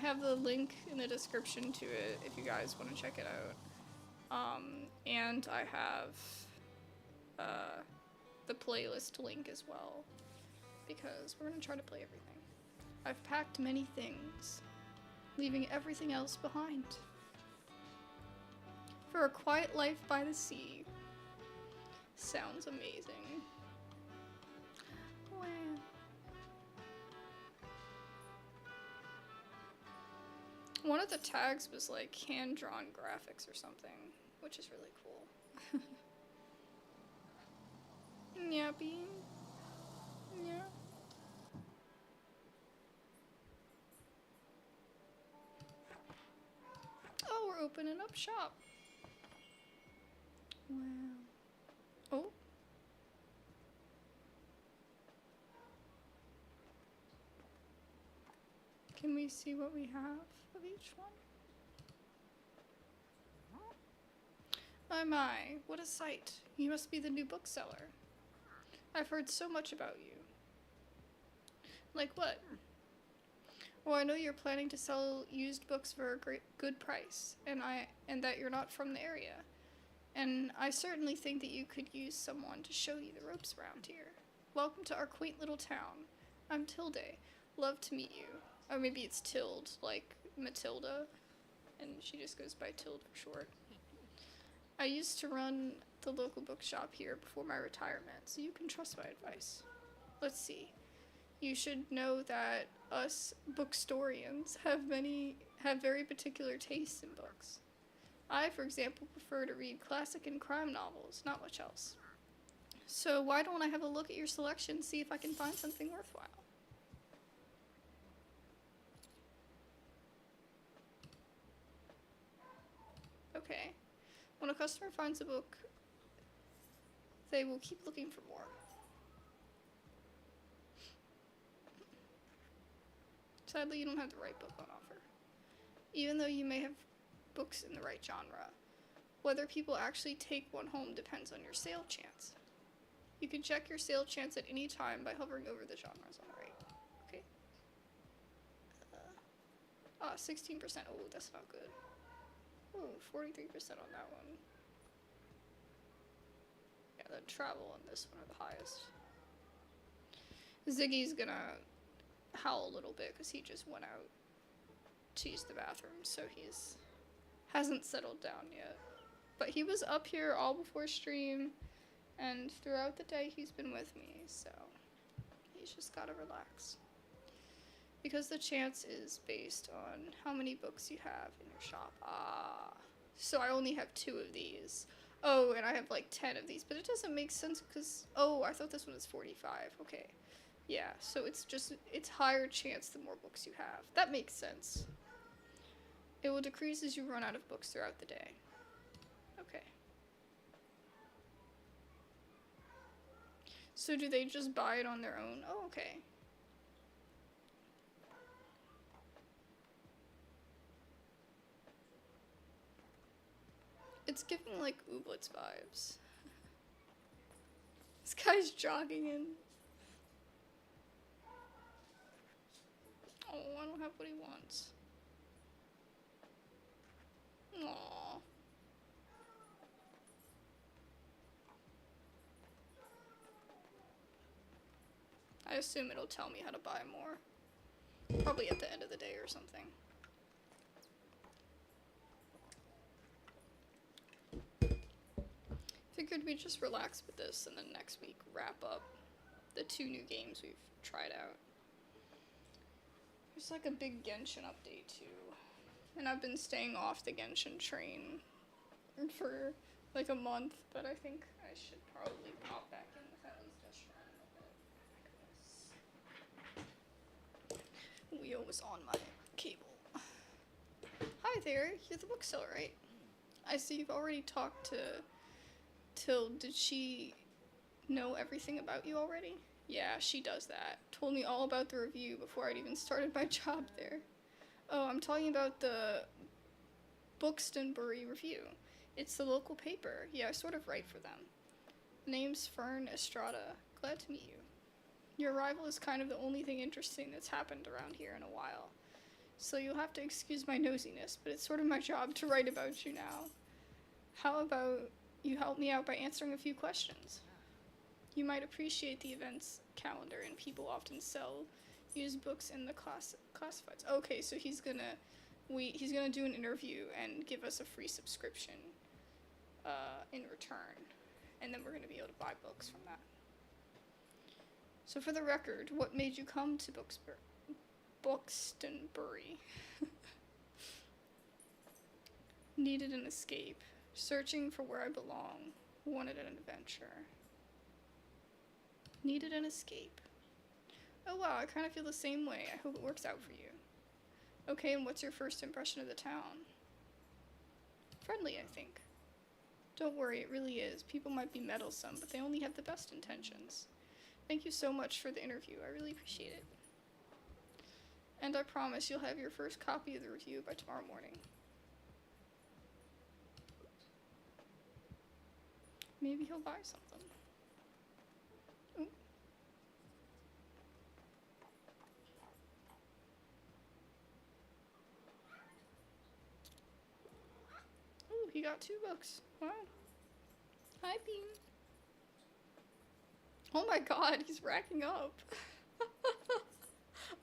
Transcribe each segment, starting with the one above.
have the link in the description to it if you guys want to check it out. And I have the playlist link as well, because we're gonna try to play everything. I've packed many things, leaving everything else behind. For a quiet life by the sea. Sounds amazing. Wow. One of the tags was like hand-drawn graphics or something, which is really cool. Yappy. Yeah. Oh, we're opening up shop. Wow. Oh. Can we see what we have of each one? My, what a sight. You must be the new bookseller. I've heard so much about you. Like what? Well, I know you're planning to sell used books for a good price, and that you're not from the area. And I certainly think that you could use someone to show you the ropes around here. Welcome to our quaint little town. I'm Tilde. Love to meet you. Or maybe it's Tilde, like Matilda, and she just goes by Tilde for short. I used to run the local bookshop here before my retirement, so you can trust my advice. Let's see. You should know that us Bookstorians have very particular tastes in books. I, for example, prefer to read classic and crime novels, not much else. So why don't I have a look at your selection, see if I can find something worthwhile? Okay. When a customer finds a book, they will keep looking for more. Sadly, you don't have the right book on offer. Even though you may have books in the right genre, whether people actually take one home depends on your sale chance. You can check your sale chance at any time by hovering over the genres on the right. Okay. 16%. Oh, that's not good. Oh, 43% on that one. Yeah, the travel on this one are the highest. Ziggy's gonna howl a little bit because he just went out to use the bathroom, so hasn't settled down yet. But he was up here all before stream, and throughout the day he's been with me, so he's just gotta relax. Because the chance is based on how many books you have in your shop. So I only have 2 of these. Oh, and I have like 10 of these, but it doesn't make sense because, oh, I thought this one was 45. Okay. Yeah, so it's higher chance the more books you have. That makes sense. It will decrease as you run out of books throughout the day. Okay. So do they just buy it on their own? Oh, okay. It's giving like Ooblets vibes. This guy's jogging in. Oh, I don't have what he wants. Aww. I assume it'll tell me how to buy more. Probably at the end of the day or something. Figured we'd just relax with this and then next week wrap up the 2 new games we've tried out. There's like a big Genshin update too. And I've been staying off the Genshin train for like a month, but I think I should probably pop back in with at least a shrine of it. Leo was on my cable. Hi there, you're the bookseller, right? I see you've already talked to Till. Did she know everything about you already? Yeah, she does that. Told me all about the review before I'd even started my job there. Oh, I'm talking about the Bookstonbury Review. It's the local paper. Yeah, I sort of write for them. Name's Fern Estrada. Glad to meet you. Your arrival is kind of the only thing interesting that's happened around here in a while. So you'll have to excuse my nosiness, but it's sort of my job to write about you now. How about you help me out by answering a few questions? You might appreciate the events calendar, and people often sell used books in the classifieds. Okay, so he's gonna do an interview and give us a free subscription in return, and then we're gonna be able to buy books from that. So for the record, what made you come to Buxtonbury? Needed an escape. Searching for where I belong. Wanted an adventure. Needed an escape. Oh wow, I kind of feel the same way. I hope it works out for you. Okay, and what's your first impression of the town? Friendly, I think. Don't worry, it really is. People might be meddlesome, but they only have the best intentions. Thank you so much for the interview. I really appreciate it. And I promise you'll have your first copy of the review by tomorrow morning. Maybe he'll buy something. Ooh. Ooh, he got 2 books. Wow. Hi, Bean. Oh my god, he's racking up.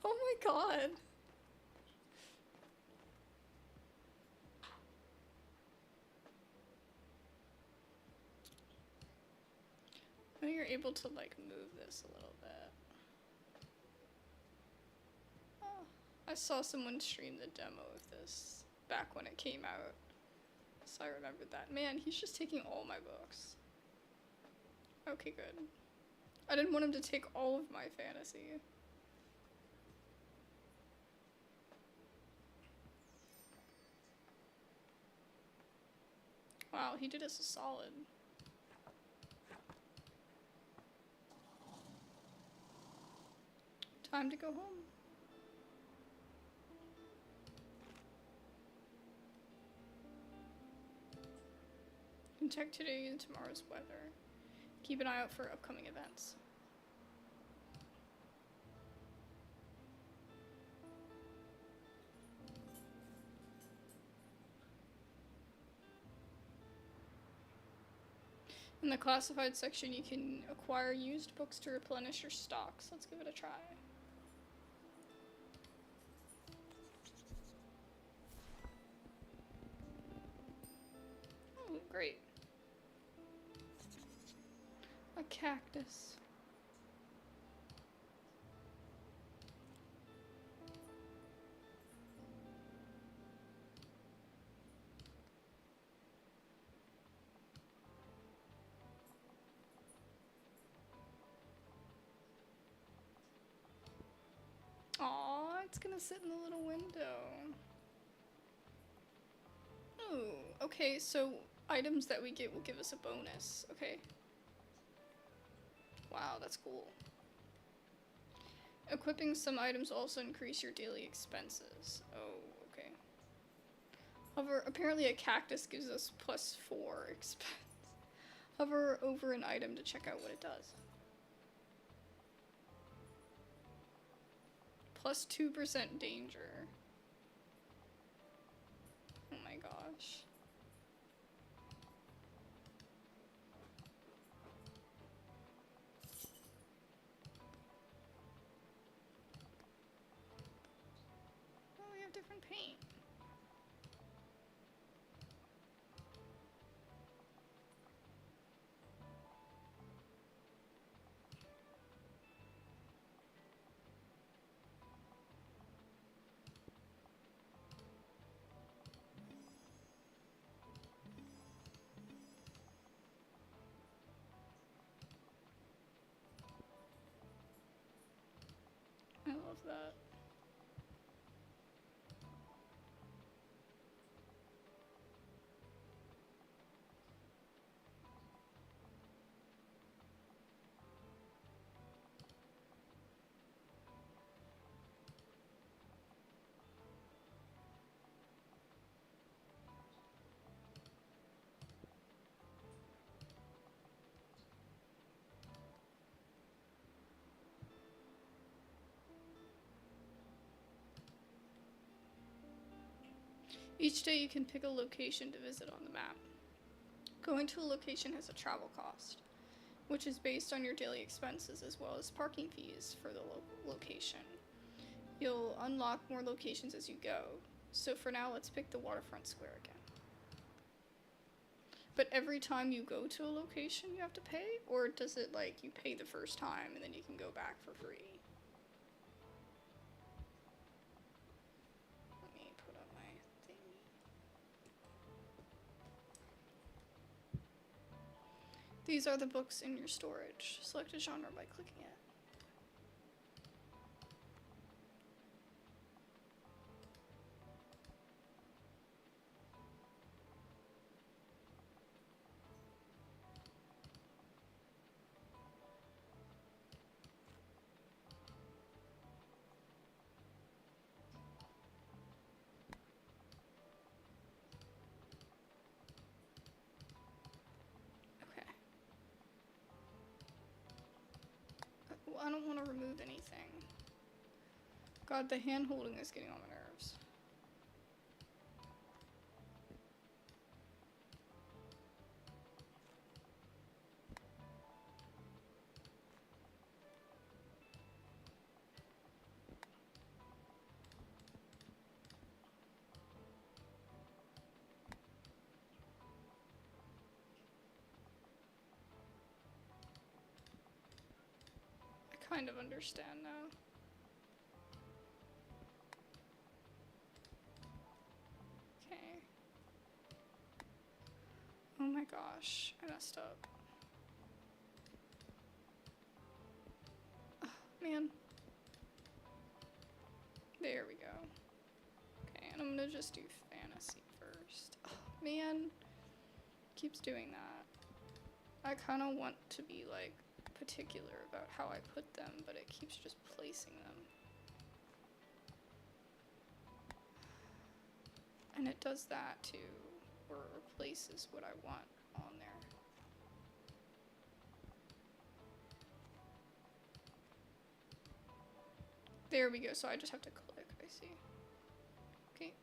Oh my god. I think you're able to, like, move this a little bit. Oh, I saw someone stream the demo of this back when it came out. So I remembered that. Man, he's just taking all my books. Okay, good. I didn't want him to take all of my fantasy. Wow, he did us a solid. Time to go home. And check today and tomorrow's weather. Keep an eye out for upcoming events. In the classified section, you can acquire used books to replenish your stocks. Let's give it a try. Oh, great. A cactus. Aw, it's gonna sit in the little window. Oh, okay, so items that we get will give us a bonus. Okay. Wow, that's cool. Equipping some items also increase your daily expenses. Oh, okay. Hover, apparently a cactus gives us +4 expense. Hover over an item to check out what it does. +2% danger. Oh my gosh. Oh, we have different paint. I love that. Each day you can pick a location to visit on the map. Going to a location has a travel cost, which is based on your daily expenses as well as parking fees for the location. You'll unlock more locations as you go, so for now let's pick the waterfront square again. But every time you go to a location you have to pay, or does it like you pay the first time and then you can go back for free? Let me put up my thingy. These are the books in your storage. Select a genre by clicking it. I don't want to remove anything. God, the hand holding is getting on my nerves. I kind of understand now. Okay. Oh my gosh, I messed up. Oh, man. There we go. Okay, and I'm gonna just do fantasy first. Oh, man. Keeps doing that. I kind of want to be like particular about how I put them, but it keeps just placing them. And it does that too, or replaces what I want on there. There we go, so I just have to click, I see. Okay.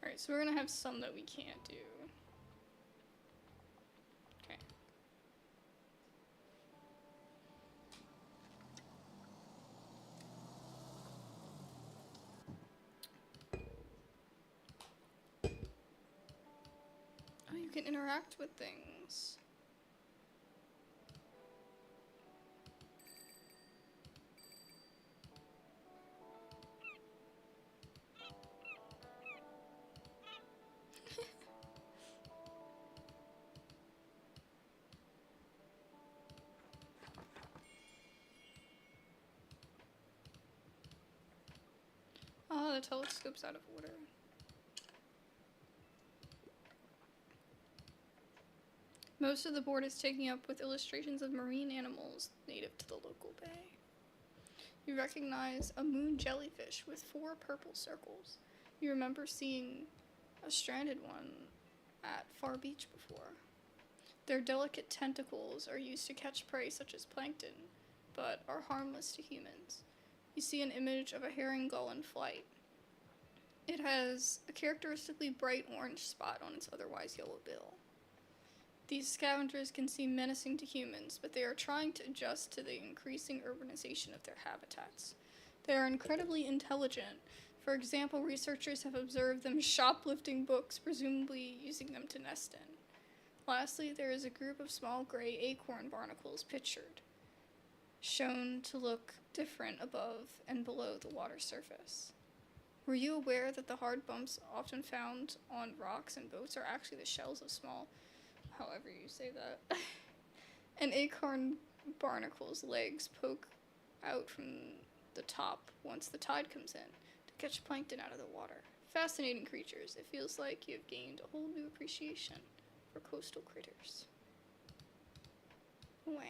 Alright, so we're gonna have some that we can't do. Okay. Oh, you can interact with things. Oh, the telescope's out of order. Most of the board is taken up with illustrations of marine animals native to the local bay. You recognize a moon jellyfish with 4 purple circles. You remember seeing a stranded one at Far Beach before. Their delicate tentacles are used to catch prey such as plankton, but are harmless to humans. You see an image of a herring gull in flight. It has a characteristically bright orange spot on its otherwise yellow bill. These scavengers can seem menacing to humans, but they are trying to adjust to the increasing urbanization of their habitats. They are incredibly intelligent. For example, researchers have observed them shoplifting books, presumably using them to nest in. Lastly, there is a group of small gray acorn barnacles pictured, shown to look different above and below the water surface. Were you aware that the hard bumps often found on rocks and boats are actually the shells of small, however you say that, an acorn barnacle's legs poke out from the top once the tide comes in to catch plankton out of the water. Fascinating creatures. It feels like you've gained a whole new appreciation for coastal critters. Wow.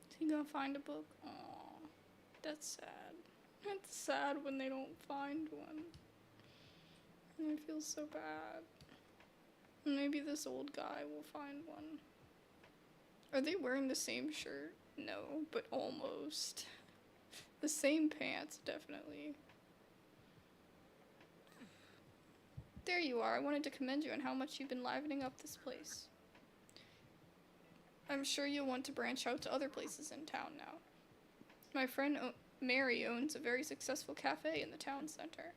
Is he gonna find a book? Aww. That's sad. It's sad when they don't find one. And I feel so bad. Maybe this old guy will find one. Are they wearing the same shirt? No, but almost. The same pants, definitely. There you are. I wanted to commend you on how much you've been livening up this place. I'm sure you'll want to branch out to other places in town now. My friend Mary owns a very successful cafe in the town center.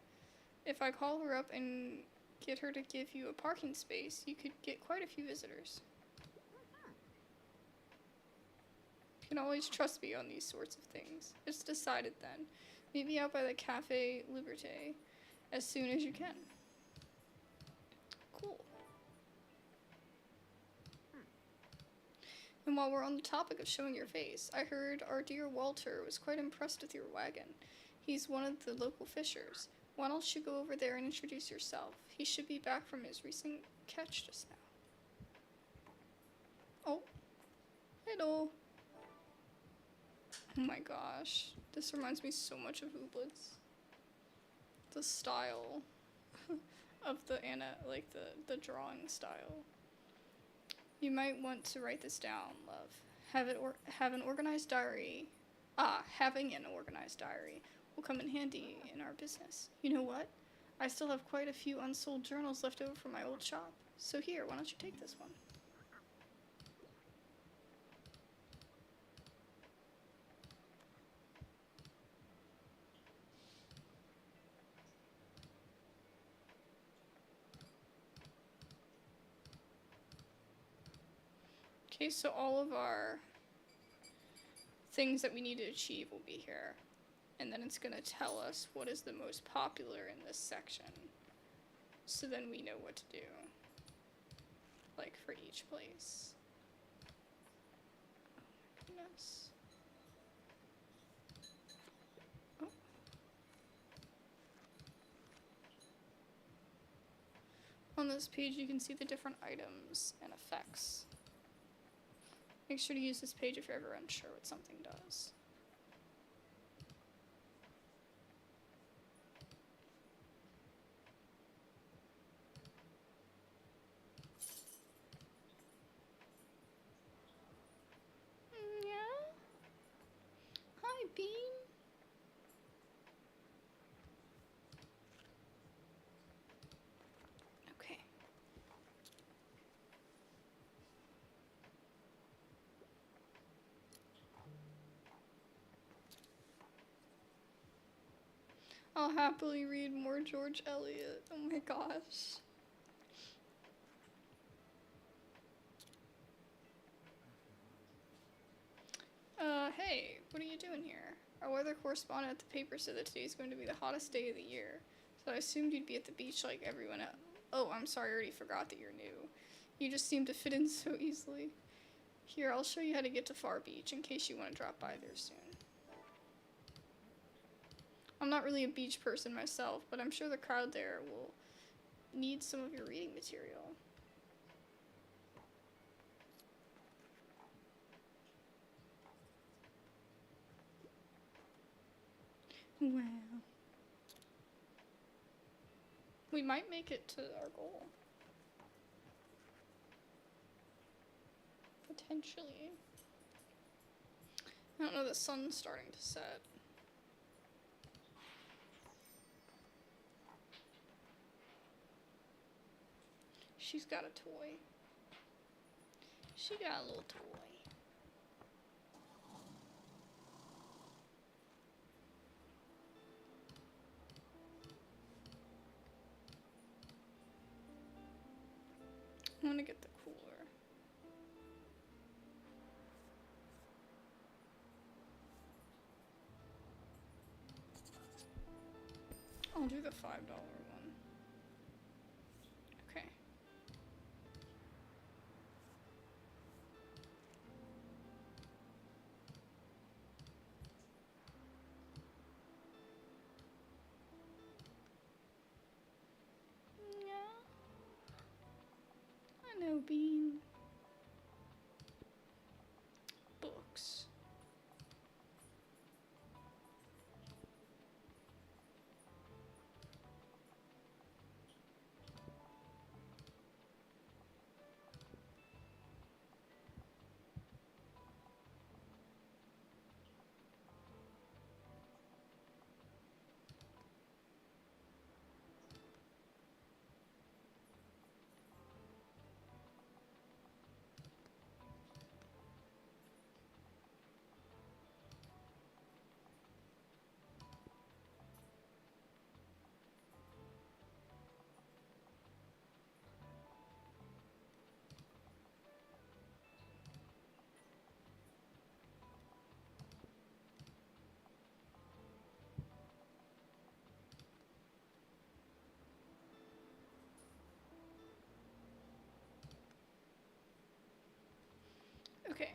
If I call her up and get her to give you a parking space, you could get quite a few visitors. You can always trust me on these sorts of things. It's decided then. Meet me out by the Cafe Liberté as soon as you can. Cool. And while we're on the topic of showing your face, I heard our dear Walter was quite impressed with your wagon. He's one of the local fishers. Why don't you go over there and introduce yourself? He should be back from his recent catch just now. Oh. Hello. Oh my gosh. This reminds me so much of Ooblets. The style of the the drawing style. You might want to write this down, love. Have an organized diary. Having an organized diary will come in handy in our business. You know what? I still have quite a few unsold journals left over from my old shop. So here, why don't you take this one? Okay, so all of our things that we need to achieve will be here. And then it's going to tell us what is the most popular in this section. So then we know what to do. Like for each place. Oh my goodness. Oh. On this page you can see the different items and effects. Make sure to use this page if you're ever unsure what something does. Yeah? Hi, Bean. Okay. I'll happily read more George Eliot. Oh my gosh. Hey, what are you doing here? Our weather correspondent at the paper said that today's going to be the hottest day of the year, so I assumed you'd be at the beach like everyone else. Oh, I'm sorry, I already forgot that you're new. You just seem to fit in so easily. Here, I'll show you how to get to Far Beach in case you want to drop by there soon. I'm not really a beach person myself, but I'm sure the crowd there will need some of your reading material. Wow. We might make it to our goal. Potentially. I don't know, the sun's starting to set. She's got a toy. She got a little toy. I want to get the cooler. I'll do the $5 one. Okay. Yeah. I know, Bean. Books. Okay.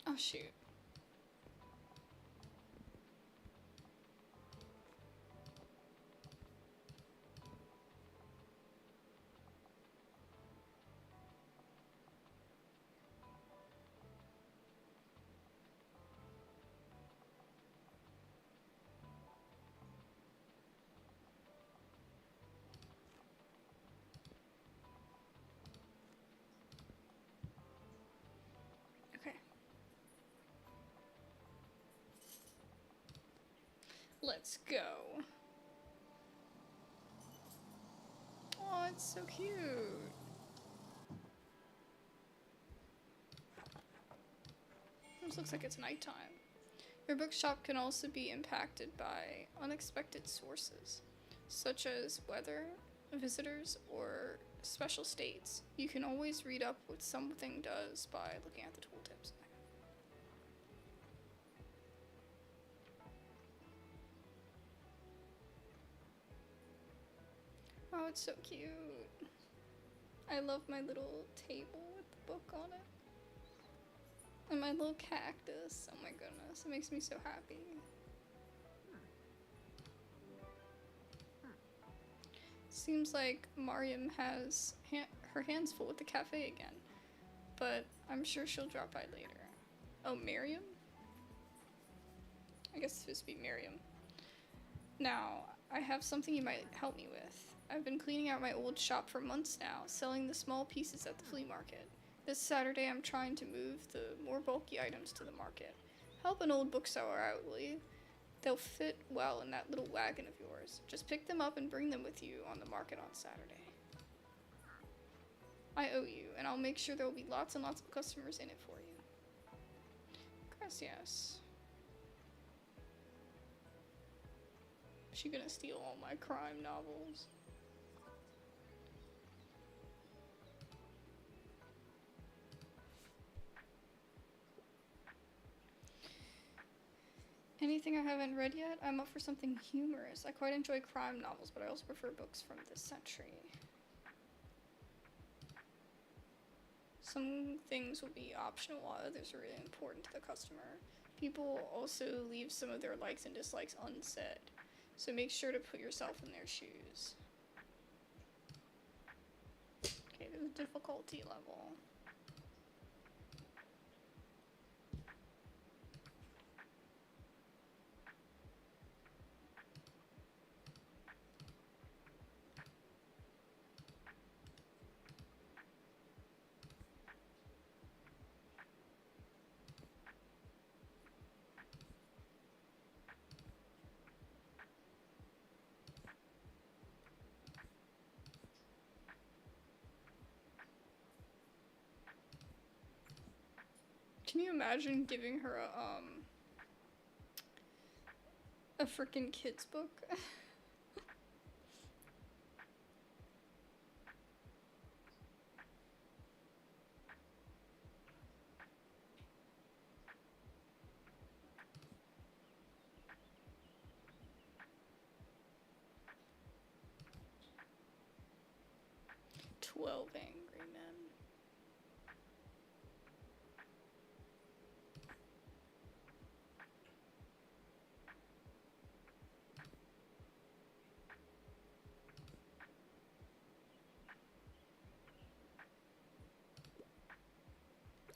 Oh, shoot. Okay. Let's go. Oh, it's so cute. This looks like it's nighttime. Your bookshop can also be impacted by unexpected sources, such as weather, visitors, or special states. You can always read up what something does by looking at the tooltips. Oh, it's so cute. I love my little table with the book on it. And my little cactus. Oh my goodness, it makes me so happy. Seems like Mariam has her hands full with the cafe again. But I'm sure she'll drop by later. Oh, Miriam? I guess it's supposed to be Miriam. Now, I have something you might help me with. I've been cleaning out my old shop for months now, selling the small pieces at the flea market. This Saturday I'm trying to move the more bulky items to the market. Help an old bookseller out, will you? They'll fit well in that little wagon of yours. Just pick them up and bring them with you on the market on Saturday. I owe you, and I'll make sure there will be lots and lots of customers in it for you. Gracias. Is she gonna steal all my crime novels? Anything I haven't read yet? I'm up for something humorous. I quite enjoy crime novels, but I also prefer books from this century. Some things will be optional while others are really important to the customer. People also leave some of their likes and dislikes unsaid, so make sure to put yourself in their shoes. Okay, there's a difficulty level. Can you imagine giving her a freaking kids book? "12 Angry Men."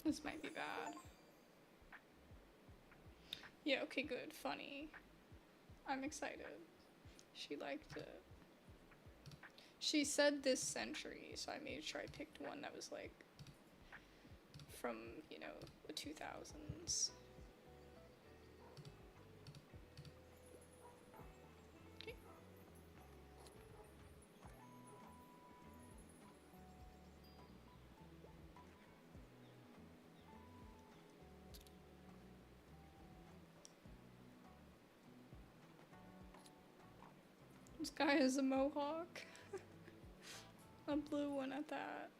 This might be bad. Yeah, okay, good. Funny. I'm excited. She liked it. She said this century, so I made sure I picked one that was like from, you know, the 2000s. Okay. This guy has a mohawk. A blue one at that.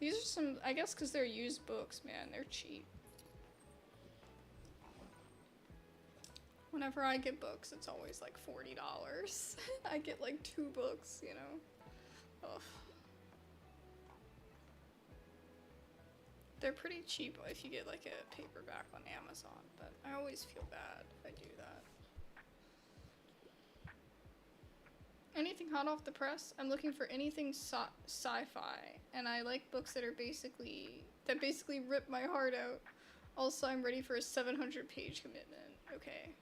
These are some, I guess because they're used books, man, they're cheap. Whenever I get books, it's always like $40. I get like 2 books, you know? Ugh. They're pretty cheap if you get like a paperback on Amazon, but I always feel bad if I do that. Anything hot off the press? I'm looking for anything sci-fi, and I like books that are basically rip my heart out. Also, I'm ready for a 700-page commitment. Okay.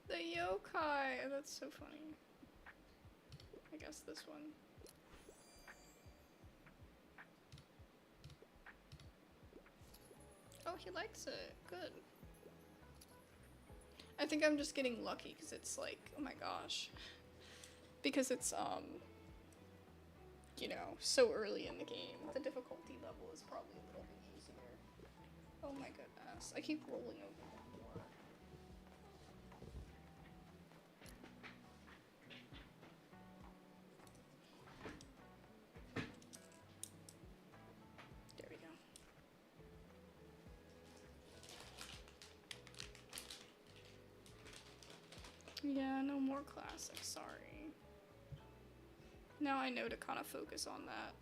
The yokai! That's so funny. I guess this one. Oh, he likes it. Good. I think I'm just getting lucky because it's like, oh my gosh. Because it's, you know, so early in the game. The difficulty level is probably a little bit easier. Oh my goodness. I keep rolling over the floor. There we go. Yeah, no more classics, sorry. Now I know to kind of focus on that.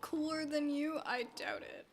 Cooler than you? I doubt it.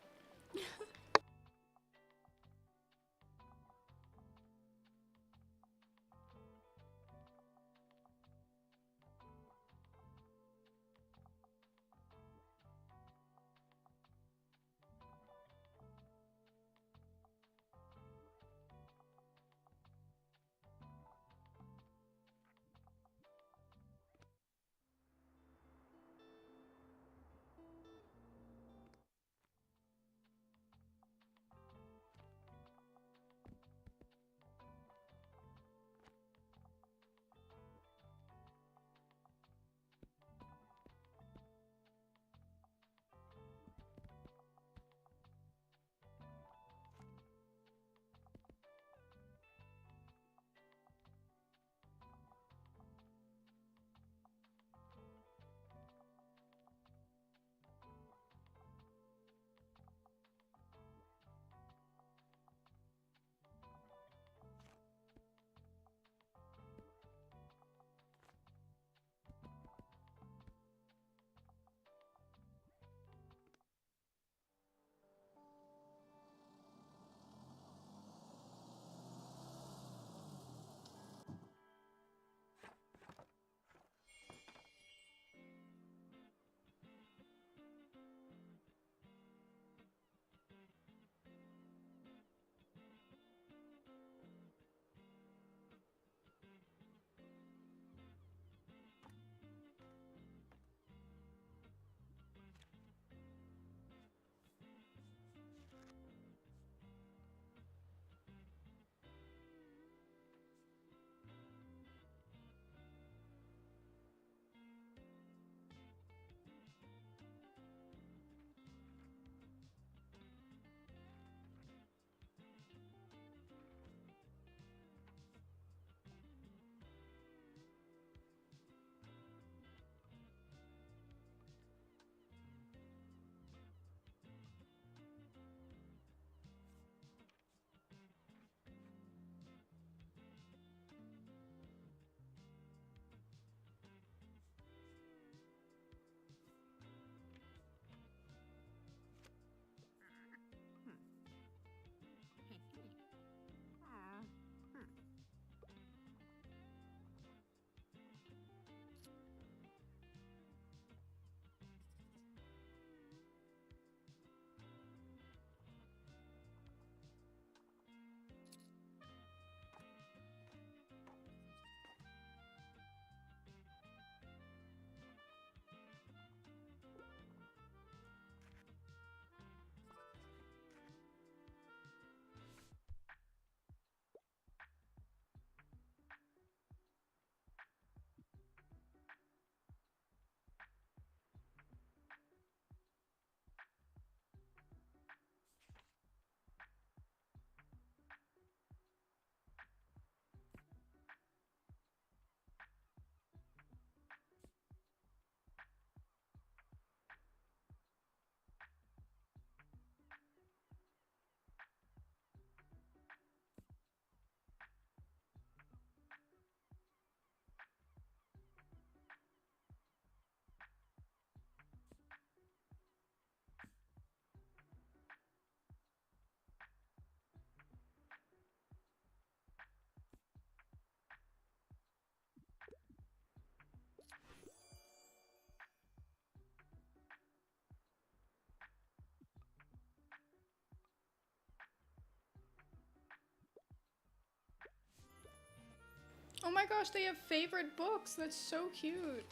gosh, they have favorite books. That's so cute.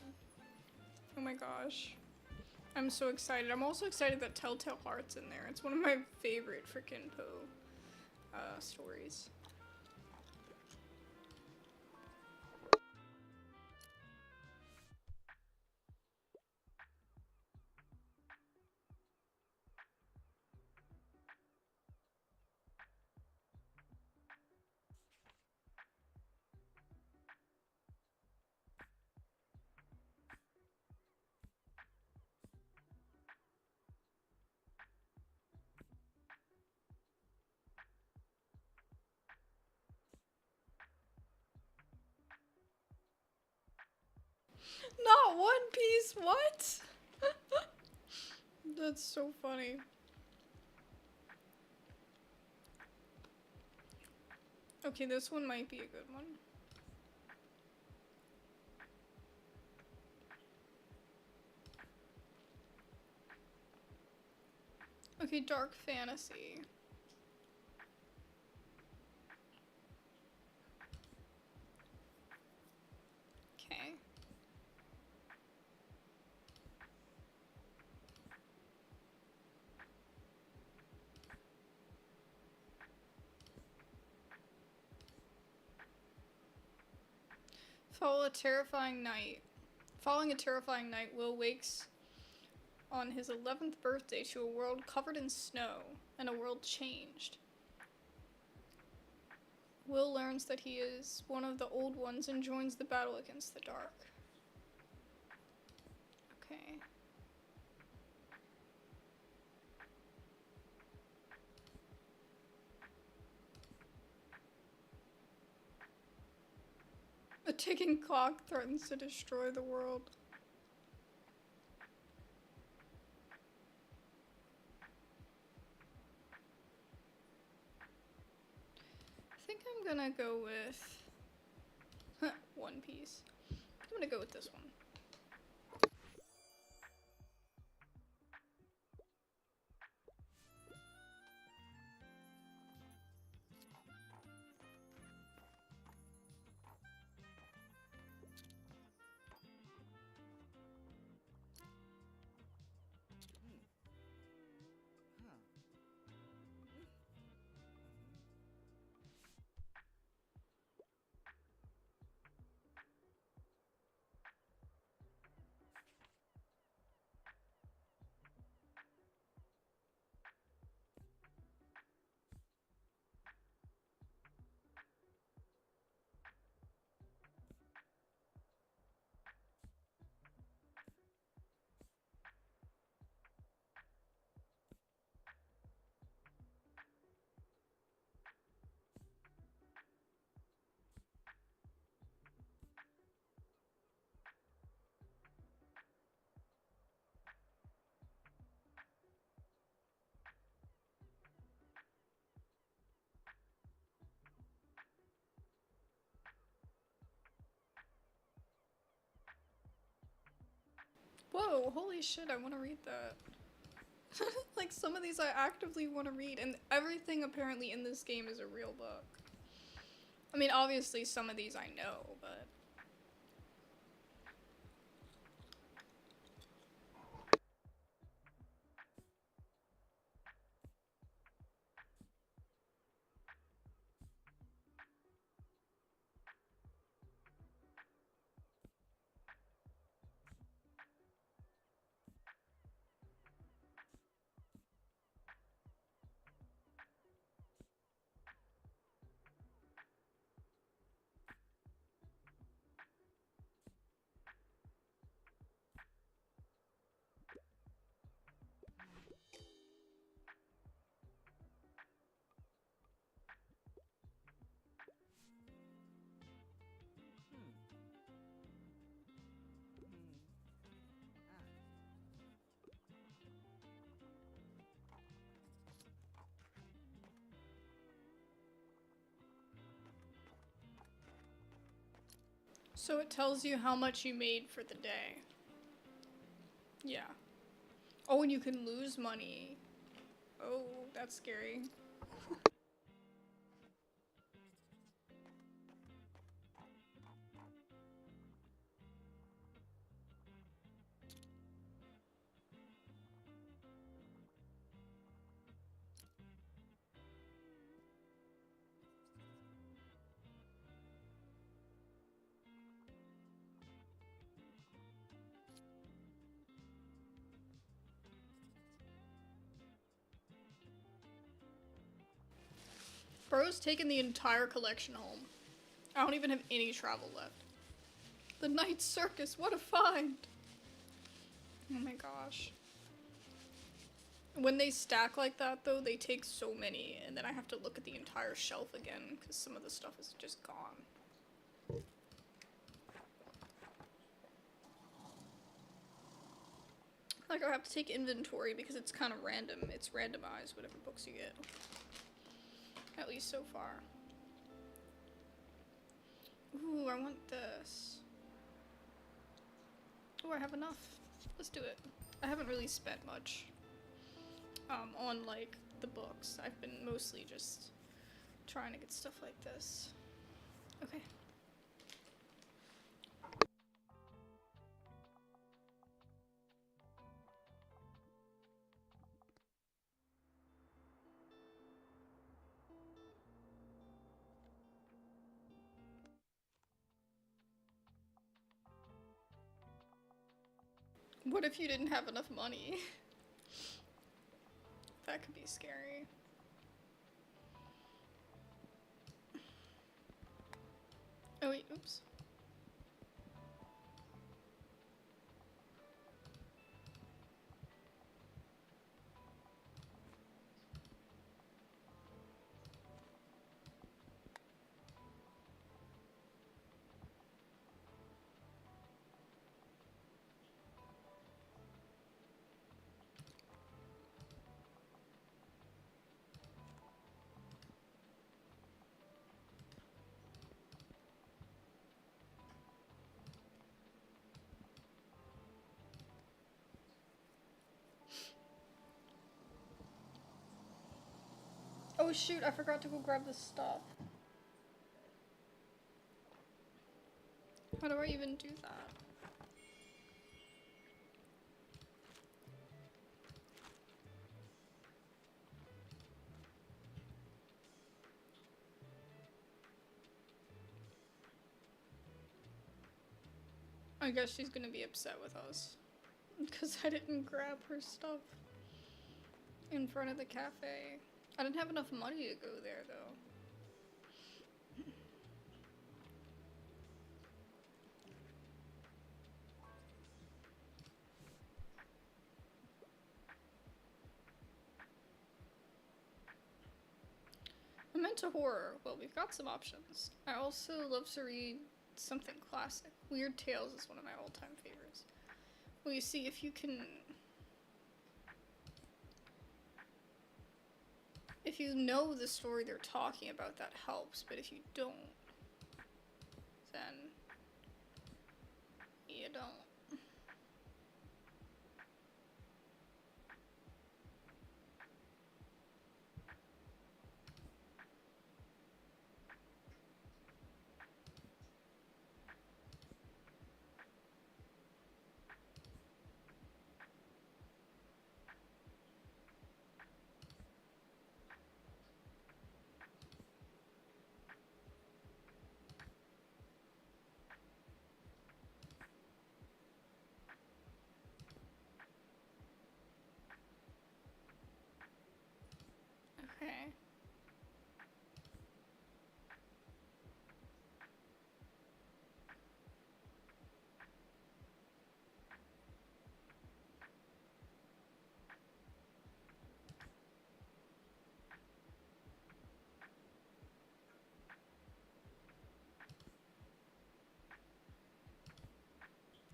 Oh my gosh. I'm so excited. I'm also excited that Telltale Heart's in there. It's one of my favorite freaking Poe stories. Not One Piece, what? That's so funny. Okay, this one might be a good one. Okay, dark fantasy. Okay. Following a terrifying night, Will wakes on his 11th birthday to a world covered in snow and a world changed. Will learns that he is one of the old ones and joins the battle against the dark. Okay. A ticking clock threatens to destroy the world. I think I'm gonna go with One Piece. I'm gonna go with this one. Whoa, holy shit, I want to read that. Like, some of these I actively want to read, and everything apparently in this game is a real book. I mean, obviously some of these I know, but... So it tells you how much you made for the day. Yeah. Oh, and you can lose money. Oh, that's scary. Bro's taken the entire collection home. I don't even have any travel left. The Night Circus, what a find! Oh my gosh. When they stack like that, though, they take so many, and then I have to look at the entire shelf again, because some of the stuff is just gone. Like, I have to take inventory because it's kind of random. It's randomized, whatever books you get. At least so far. Ooh, I want this. Oh, I have enough. Let's do it. I haven't really spent much on, like, the books. I've been mostly just trying to get stuff like this. Okay. What if you didn't have enough money? That could be scary. Oh wait, oops. Oh shoot, I forgot to go grab this stuff. How do I even do that? I guess she's gonna be upset with us. Because I didn't grab her stuff in front of the cafe. I didn't have enough money to go there, though. I'm into horror. Well, we've got some options. I also love to read something classic. Weird Tales is one of my all-time favorites. Well, you see, if you can... If you know the story they're talking about, that helps. But if you don't, then you don't. Okay.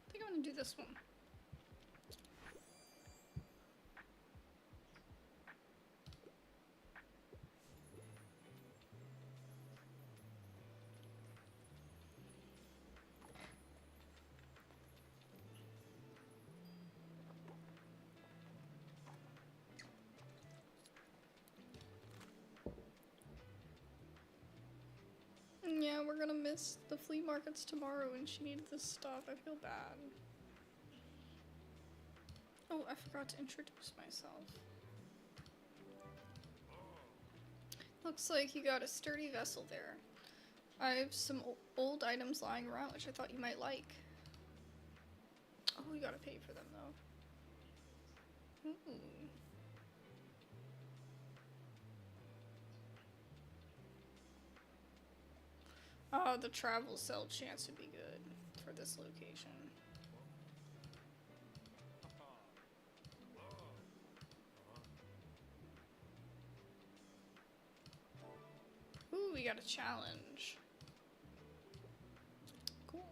I think I'm gonna do this one. Yeah, we're gonna miss the flea markets tomorrow and she needed this stuff. I feel bad. Oh, I forgot to introduce myself. Looks like you got a sturdy vessel there. I have some old items lying around which I thought you might like. Oh, you gotta pay for them though. Ooh. Oh, the travel cell chance would be good for this location. Ooh, we got a challenge. Cool.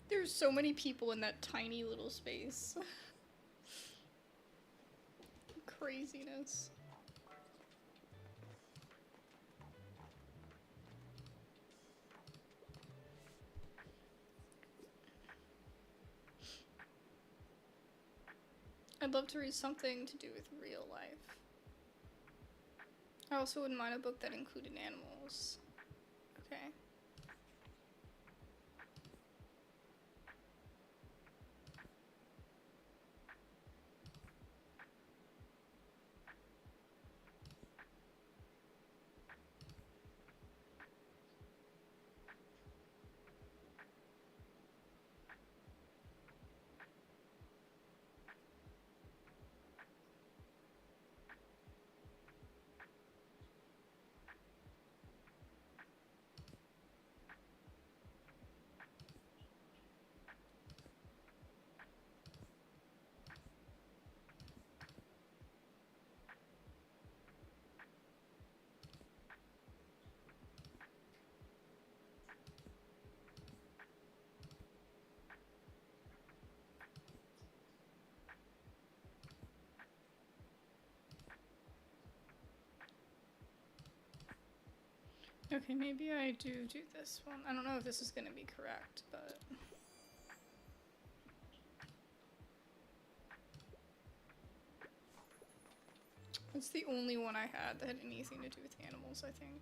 There's so many people in that tiny little space. Craziness. I'd love to read something to do with real life. I also wouldn't mind a book that included animals. Okay. Okay, maybe I do this one. I don't know if this is gonna be correct, but... It's the only one I had that had anything to do with animals, I think.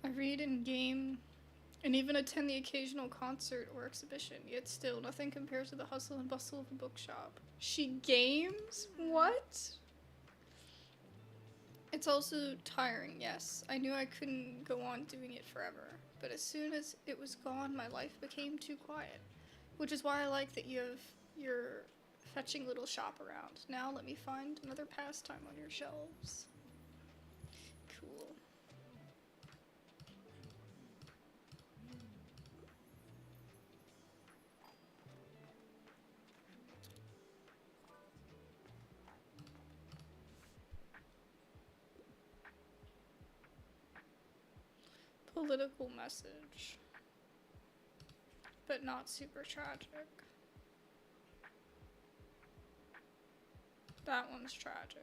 I read and game and even attend the occasional concert or exhibition, yet still nothing compares to the hustle and bustle of a bookshop. She games? What? It's also tiring, yes. I knew I couldn't go on doing it forever, but as soon as it was gone, my life became too quiet. Which is why I like that you have your fetching little shop around. Now let me find another pastime on your shelves. Cool. Political message, but not super tragic. That one's tragic.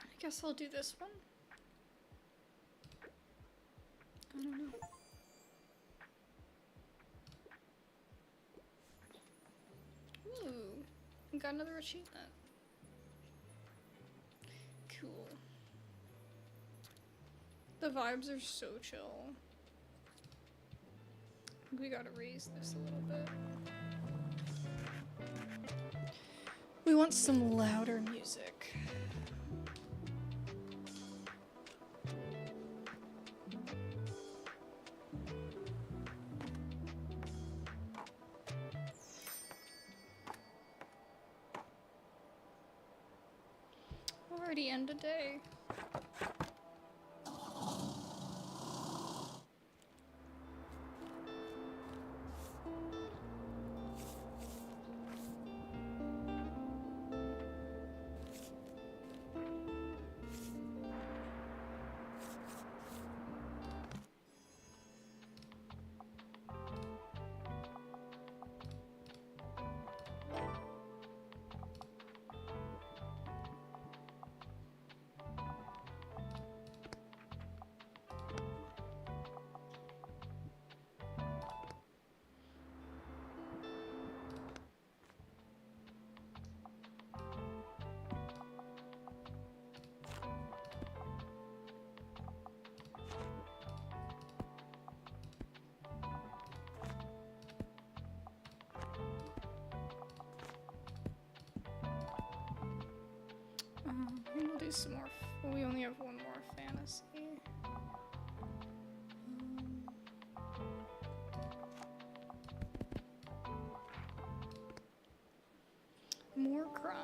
I guess I'll do this one. I don't know. Ooh, we got another achievement. Cool. The vibes are so chill. We gotta raise this a little bit. We want some louder music. Already end a day. Maybe we'll do some more. Well, we only have one more fantasy. More crime.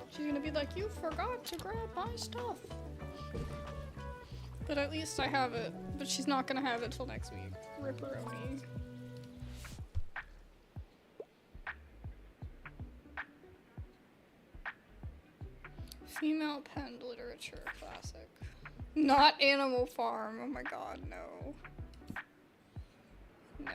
She's gonna be like, you forgot to grab my stuff. But at least I have it. But she's not gonna have it till next week. Ripperoni. Female penned literature classic. Not Animal Farm. Oh my god, no. No.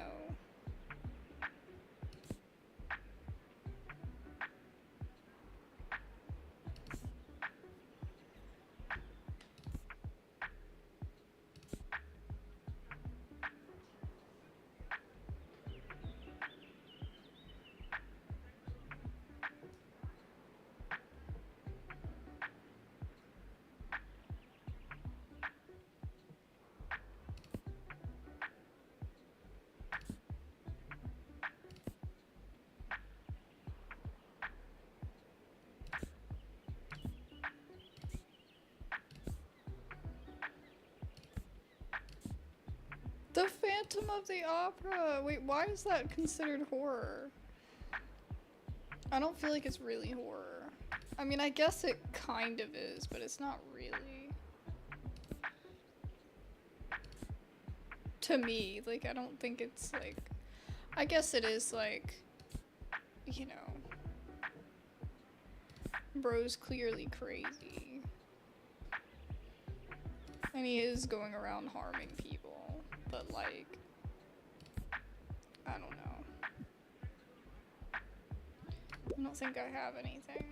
The Phantom of the Opera! Wait, why is that considered horror? I don't feel like it's really horror. I mean, I guess it kind of is, but it's not really. To me, like, I don't think it's like... I guess it is like, you know, bro's clearly crazy. And he is going around harming people. But like, I don't know. I don't think I have anything.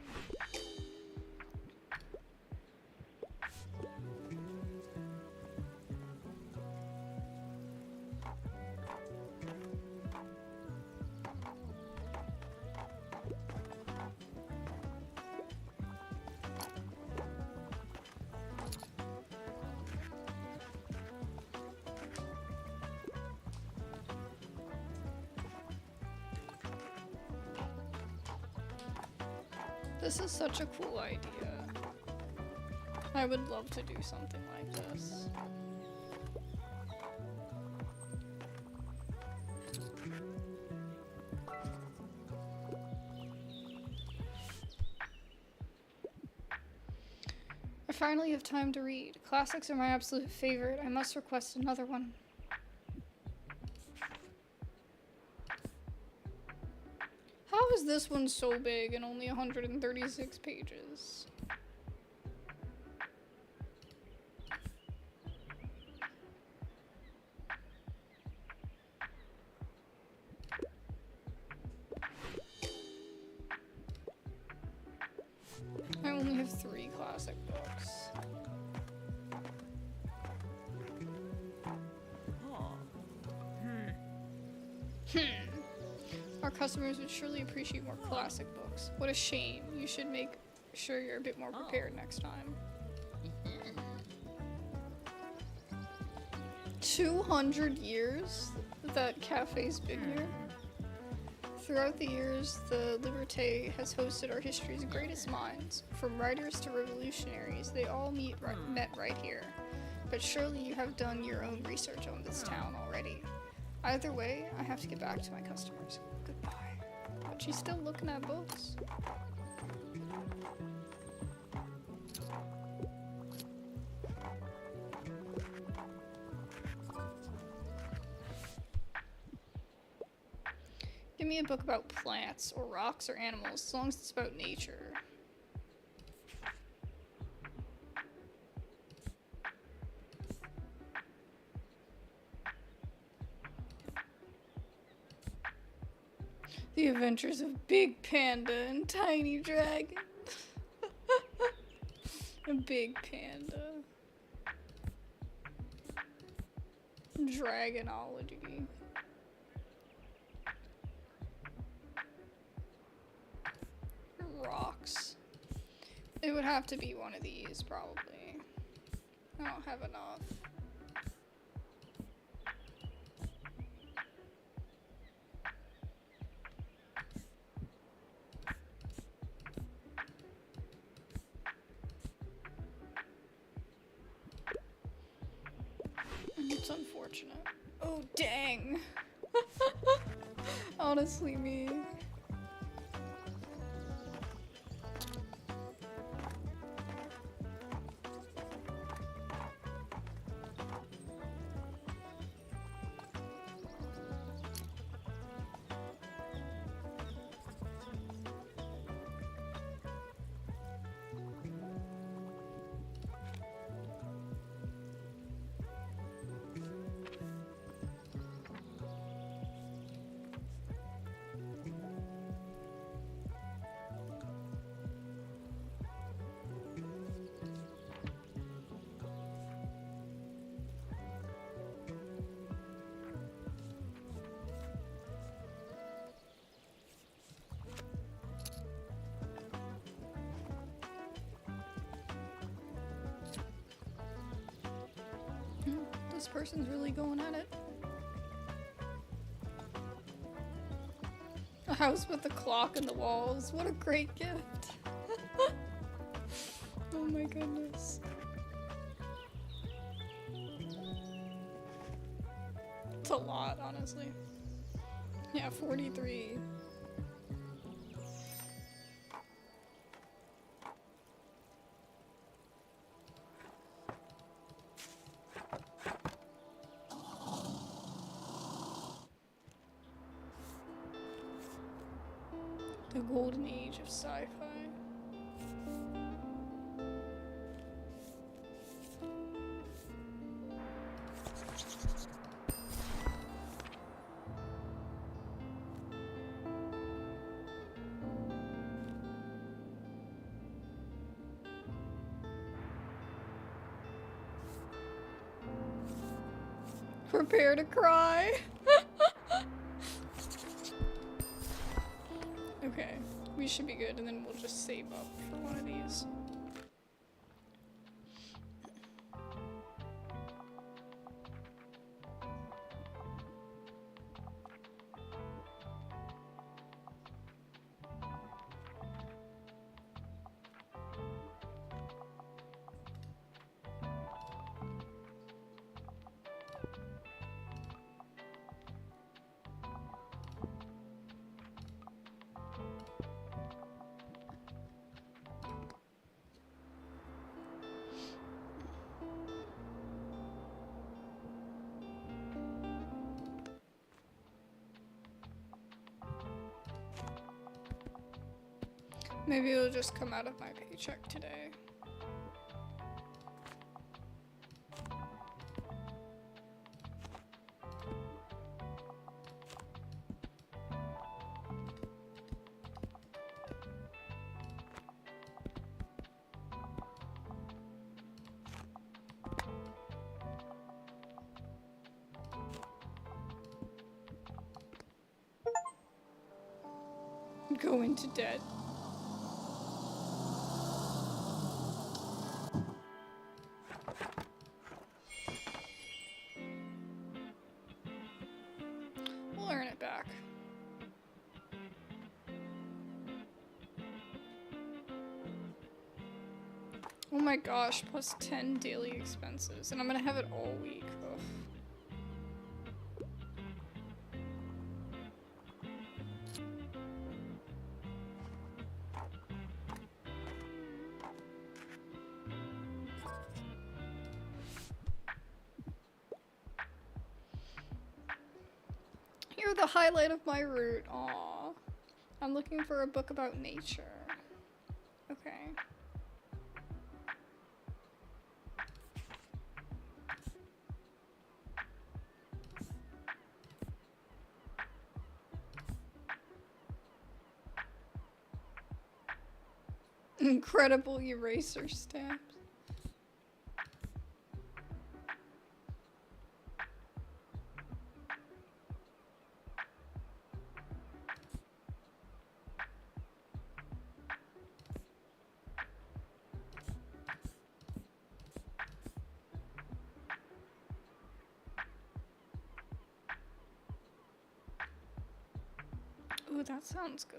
This is such a cool idea. I would love to do something like this. I finally have time to read. Classics are my absolute favorite. I must request another one. How is this one so big and only 136 pages? I only have 3 classic books. Our customers would surely appreciate more classic books. What a shame. You should make sure you're a bit more prepared next time. 200 years that cafe's been here. Throughout the years, the Liberté has hosted our history's greatest minds. From writers to revolutionaries, they all met right here. But surely you have done your own research on this town already. Either way, I have to get back to my customers. Goodbye. But she's still looking at books. Give me a book about plants, or rocks, or animals, as long as it's about nature. The Adventures of Big Panda and Tiny Dragon. A big panda. Dragonology. Rocks. It would have to be one of these, probably. I don't have enough. It's unfortunate. Oh, dang. Honestly, me. This person's really going at it. A house with a clock in the walls. What a great gift. Oh my goodness. It's a lot, honestly. Yeah, 43. The golden age of sci-fi. Prepare to cry. Okay, we should be good, and then we'll just save up for one of these. Maybe it'll just come out of my paycheck today. Go into debt. We'll earn it back. Oh my gosh, plus 10 daily expenses. And I'm gonna have it all week. Ugh. You're the highlight of my route. Aww. I'm looking for a book about nature. Okay. Incredible eraser stamps. Ooh, that sounds good.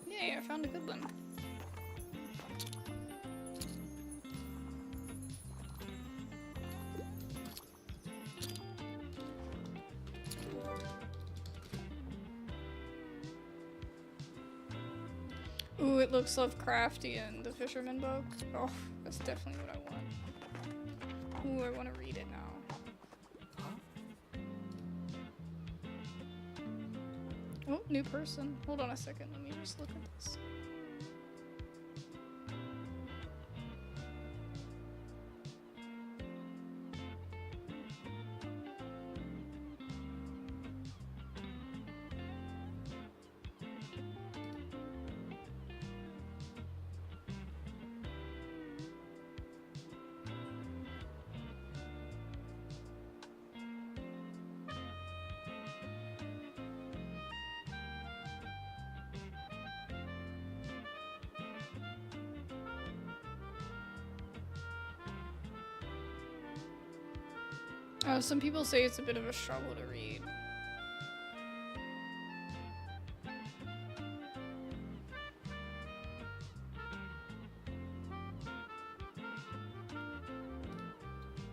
Yay, I found a good one. Ooh, it looks Lovecraftian, the Fisherman book. Oh, that's definitely what I want. Ooh, I want to read it now. Oh, new person. Hold on a second, let me just look at this. Some people say it's a bit of a struggle to read.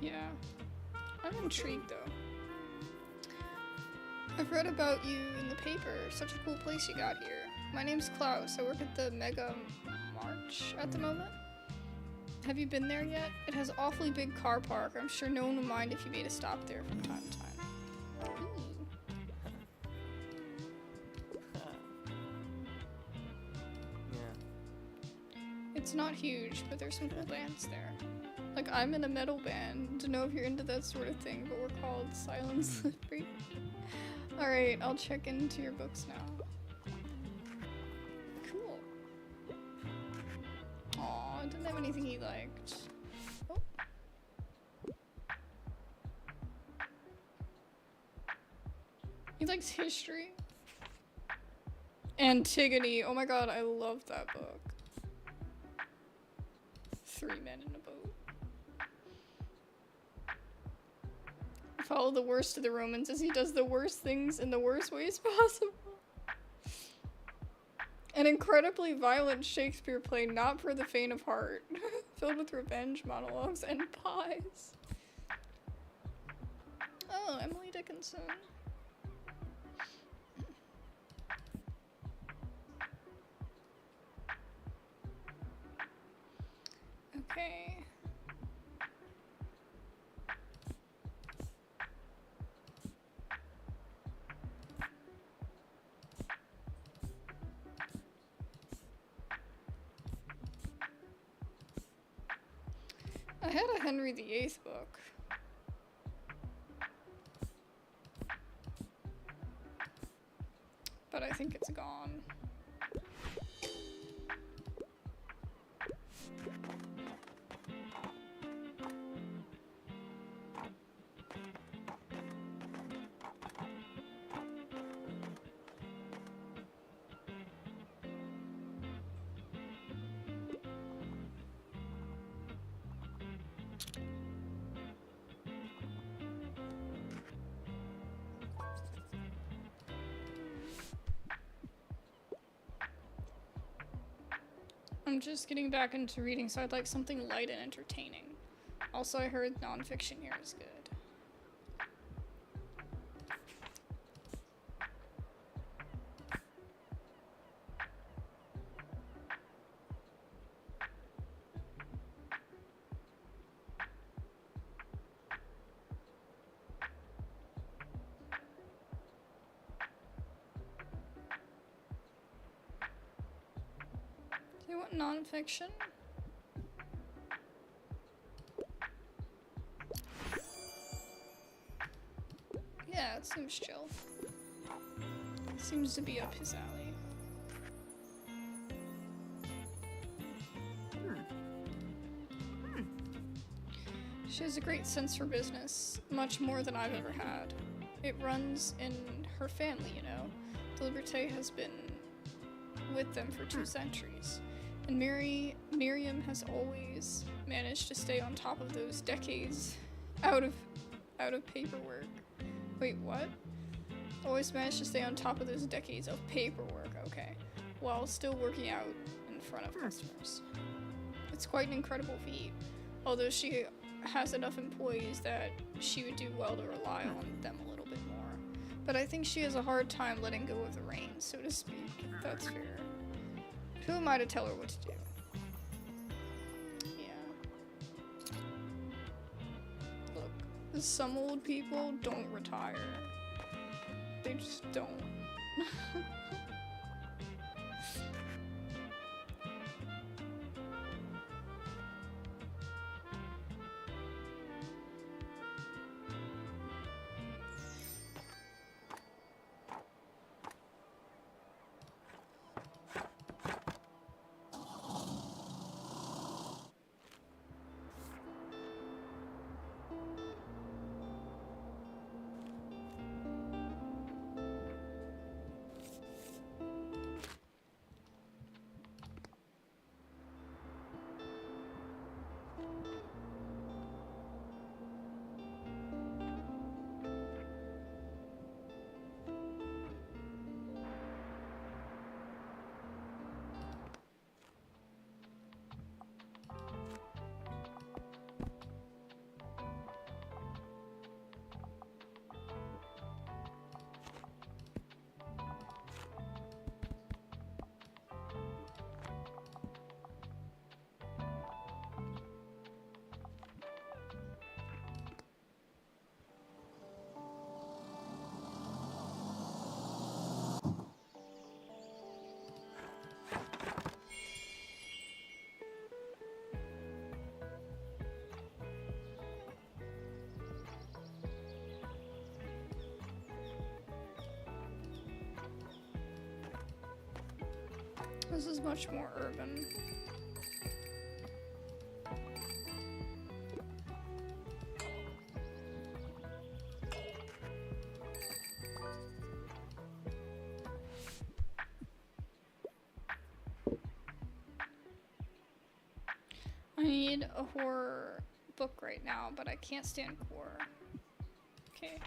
Yeah. I'm intrigued though. I've read about you in the paper. Such a cool place you got here. My name's Klaus. I work at the Mega March at the moment. Have you been there yet? It has an awfully big car park. I'm sure no one would mind if you made a stop there from time to time. Yeah. It's not huge, but there's some cool bands there. Like, I'm in a metal band. Don't know if you're into that sort of thing, but we're called Silent Slippery. Alright, I'll check into your books now. Cool. Aw, I didn't have anything he liked. Oh. He likes history. Antigone. Oh my god, I love that book. 3 Men in a Boat. Follow the worst of the Romans as he does the worst things in the worst ways possible. An incredibly violent Shakespeare play not for the faint of heart, filled with revenge monologues and pies. Oh, Emily Dickinson. Okay. I had a Henry VIII book. But I think it's gone. I'm just getting back into reading, so I'd like something light and entertaining. Also, I heard nonfiction here is good. Do you want nonfiction? Yeah, it seems chill. Seems to be up his alley. She has a great sense for business, much more than I've ever had. It runs in her family, you know. The Liberté has been with them for 2 centuries. And Mary Miriam has always managed to stay on top of those decades out of paperwork. Wait, what? Always managed to stay on top of those decades of paperwork, okay, while still working out in front of customers. It's quite an incredible feat, although she has enough employees that she would do well to rely on them a little bit more. But I think she has a hard time letting go of the reins, so to speak, if that's fair. Who am I to tell her what to do? Yeah. Look, some old people don't retire. They just don't. This is much more urban. I need a horror book right now, but I can't stand horror. Okay.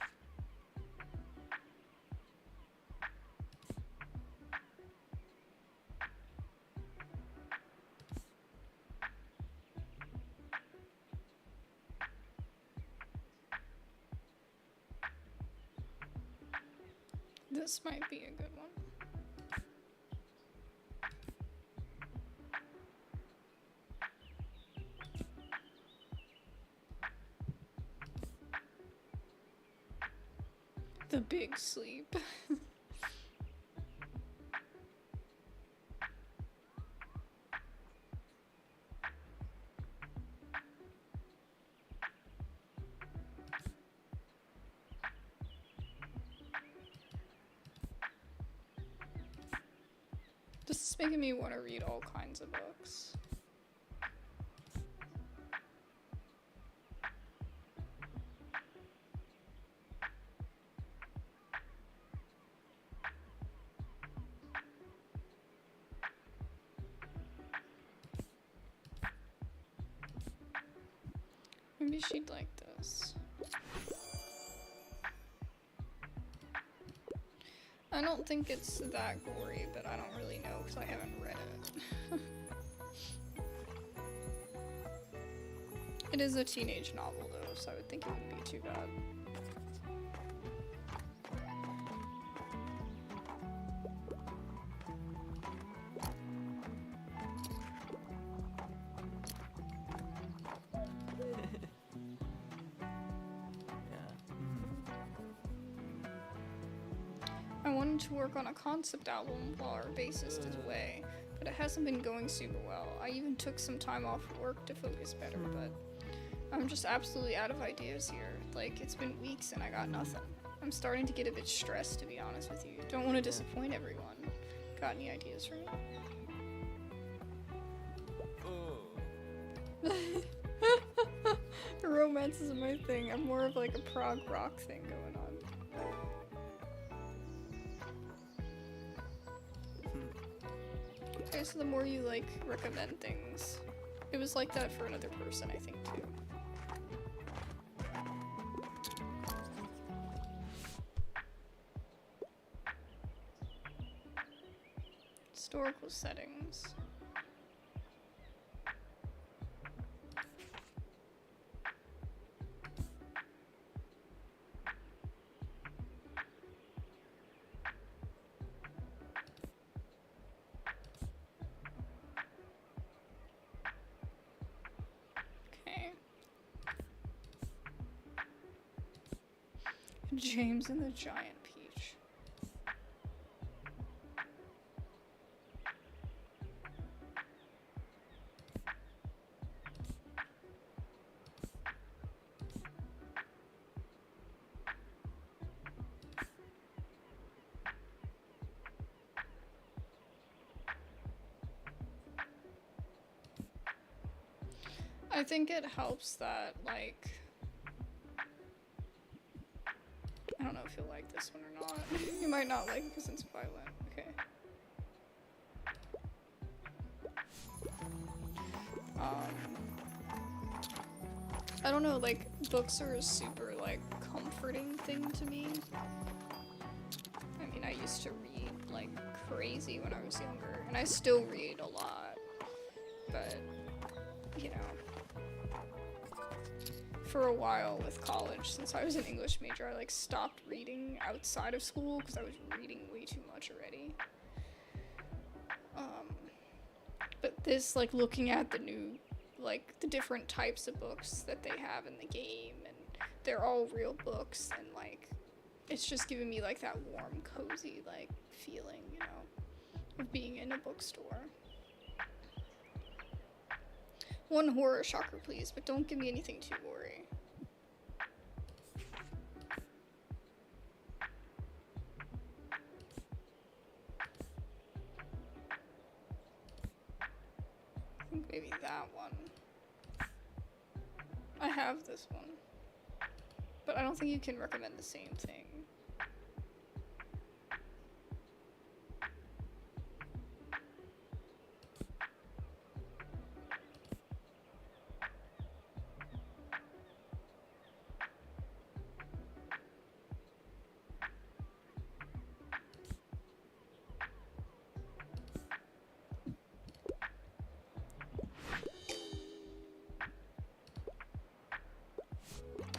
This might be a good one. The Big Sleep. This is making me want to read all kinds of books. Maybe she'd like this. I don't think it's that gory, but I don't really know because I haven't read it. It is a teenage novel though, so I would think it wouldn't be too bad. I wanted to work on a concept album while our bassist is away, but it hasn't been going super well. I even took some time off work to focus better, but I'm just absolutely out of ideas here. Like, it's been weeks and I got nothing. I'm starting to get a bit stressed, to be honest with you. Don't want to disappoint everyone. Got any ideas for me? Romance isn't my thing. I'm more of like a prog rock thing going on. Okay, so the more you, like, recommend things. It was like that for another person, I think, too. Historical settings. Okay. James and the Giant Peach. I think it helps that, like, I don't know if you'll like this one or not. You might not like it because it's violent. Okay. I don't know, like, books are a super, like, comforting thing to me. I mean, I used to read like crazy when I was younger, and I still read a lot, but, you know, for a while with college, since I was an English major, I, like, stopped reading outside of school because I was reading way too much already. But this, like, looking at the new, like, the different types of books that they have in the game, and they're all real books, and, like, it's just giving me, like, that warm, cozy, like, feeling, you know, of being in a bookstore. One horror shocker, please, but don't give me anything too gory. I think maybe that one. I have this one, but I don't think you can recommend the same thing.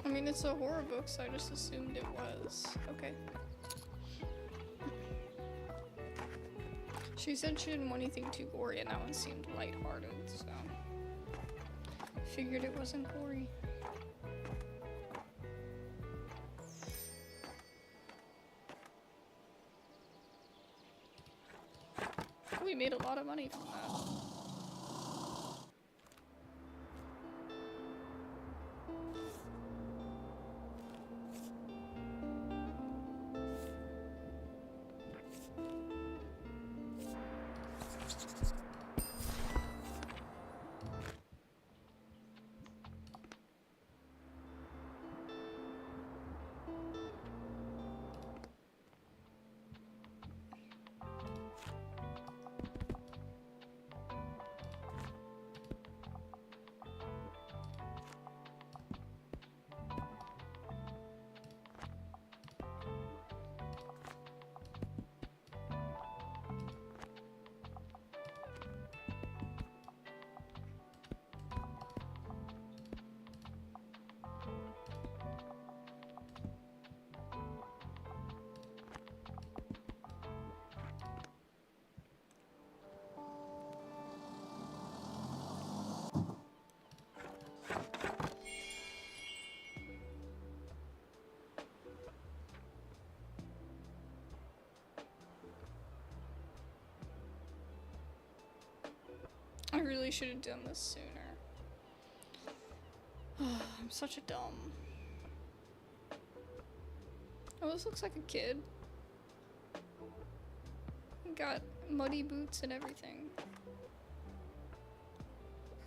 I mean, it's a horror book, so I just assumed it was. Okay. She said she didn't want anything too gory, and that one seemed lighthearted, so figured it wasn't gory. We made a lot of money from that. I really should have done this sooner. I'm such a dumb. Oh, this looks like a kid. Got muddy boots and everything.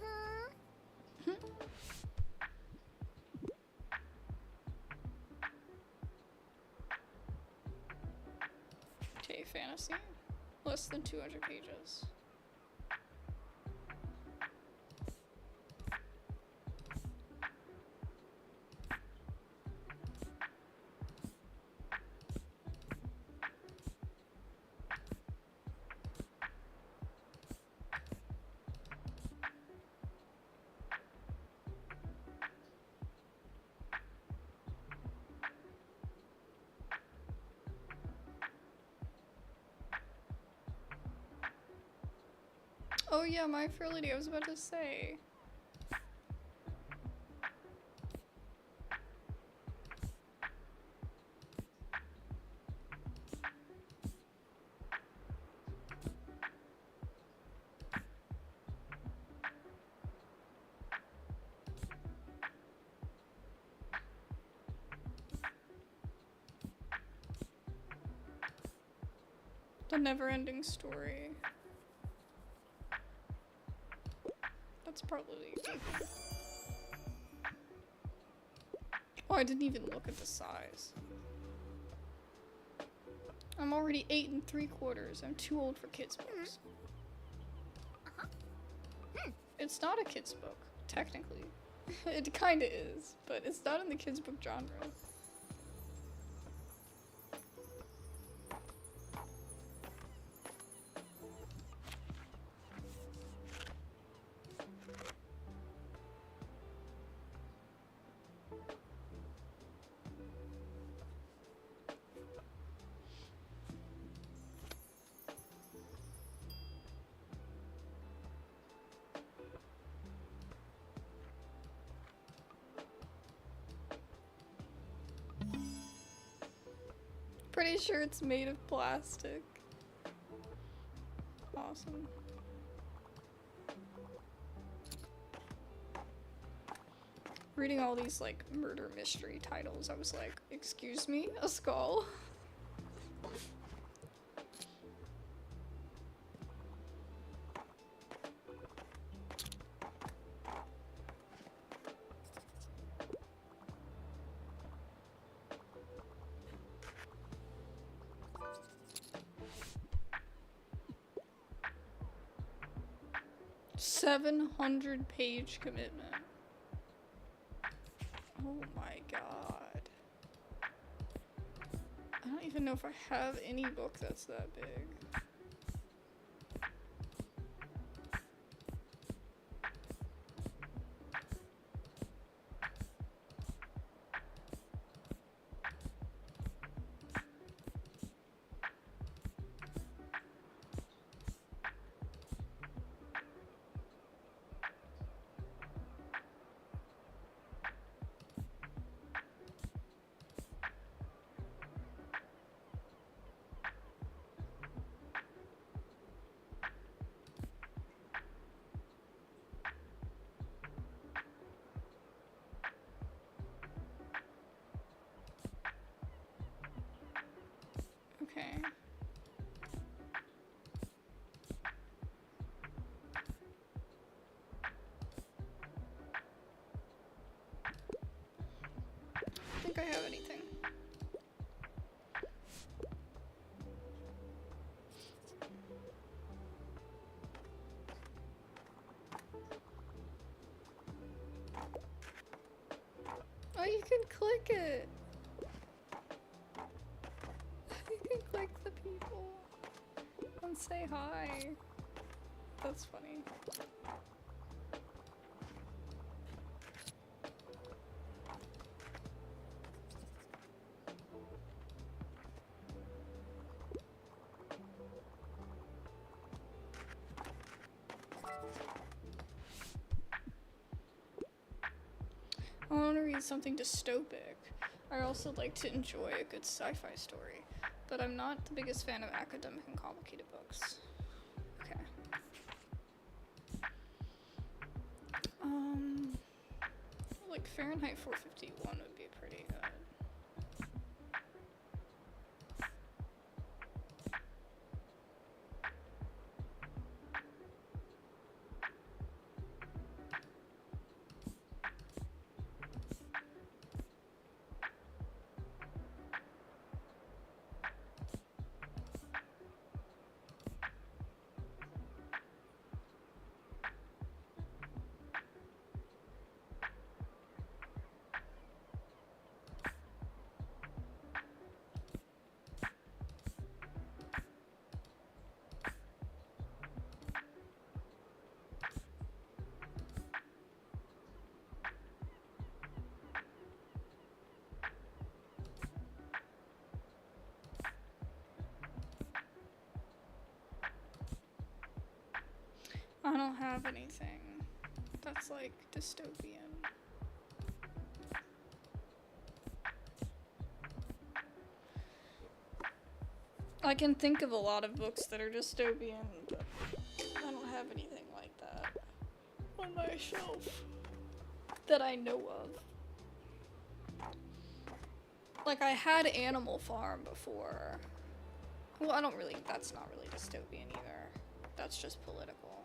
Huh? Okay, fantasy. Less than 200 pages. Oh yeah, My Fair Lady, I was about to say. The Never-Ending Story. That's probably... Oh, I didn't even look at the size. I'm already 8 3/4. I'm too old for kids' books. It's not a kids' book, technically. It kinda is, but it's not in the kids' book genre. Pretty sure it's made of plastic. Awesome. Reading all these like murder mystery titles, I was like, excuse me, a skull? 700-page commitment. Oh my god. I don't even know if I have any book that's that big. Okay. I think I have anything. Oh, you can click it. You can click the people and say hi. That's funny. I want to read something dystopic. I also like to enjoy a good sci-fi story, but I'm not the biggest fan of academic and complicated books. Okay. Like Fahrenheit 451 would be pretty good. I don't have anything that's like dystopian. I can think of a lot of books that are dystopian, but I don't have anything like that on my shelf that I know of. Like, I had Animal Farm before. Well, that's not really dystopian either. That's just political.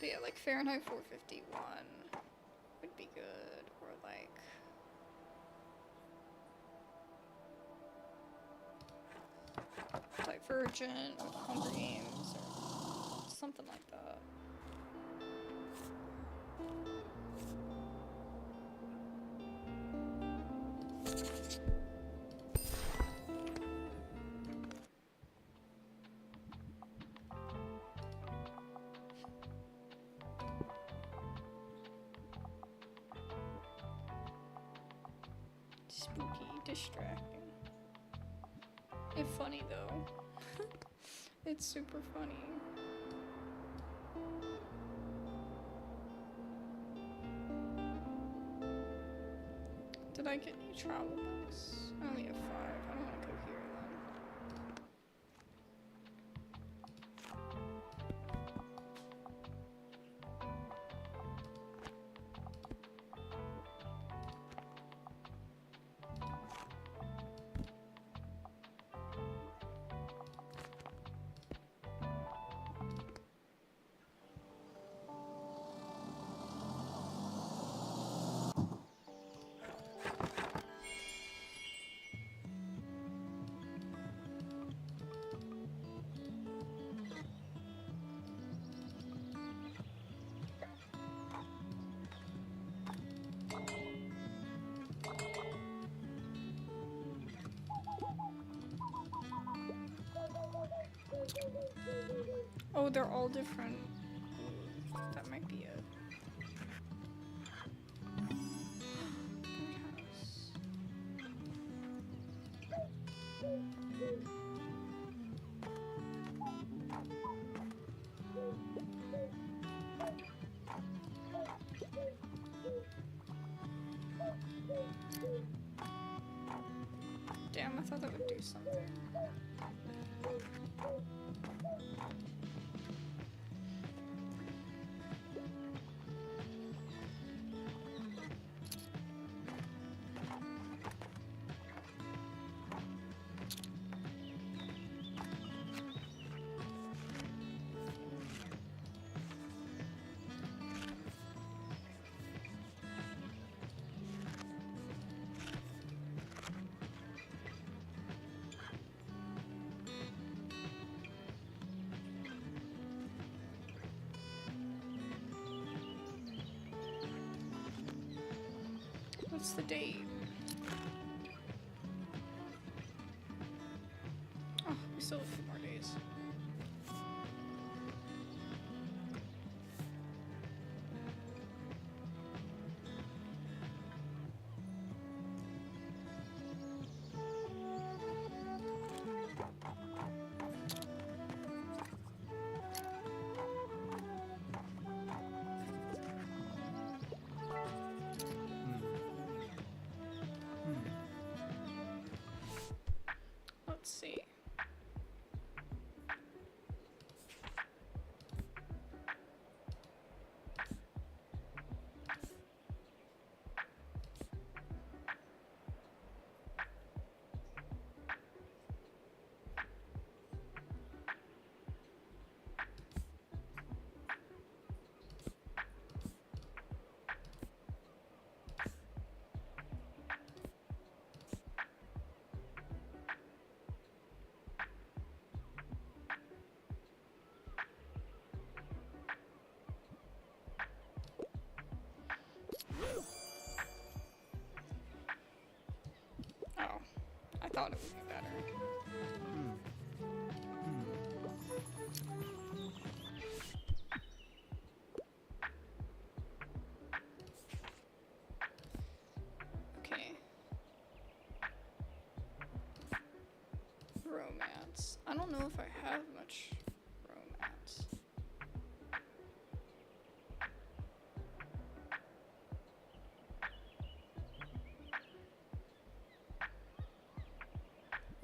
But yeah, like Fahrenheit 451 would be good, or like Divergent or Hunger Games or something like that. Spooky, distracting. It's funny though. It's super funny. Did I get any travel books? I only have 5. I don't want to go here then. Oh, they're all different. That might be it. Birdhouse. Damn, I thought that would do something. What's the date? Oh, we still have a few more days. Let's see. Oh, I thought it would be better. Okay. Romance. I don't don't know if I have much romance.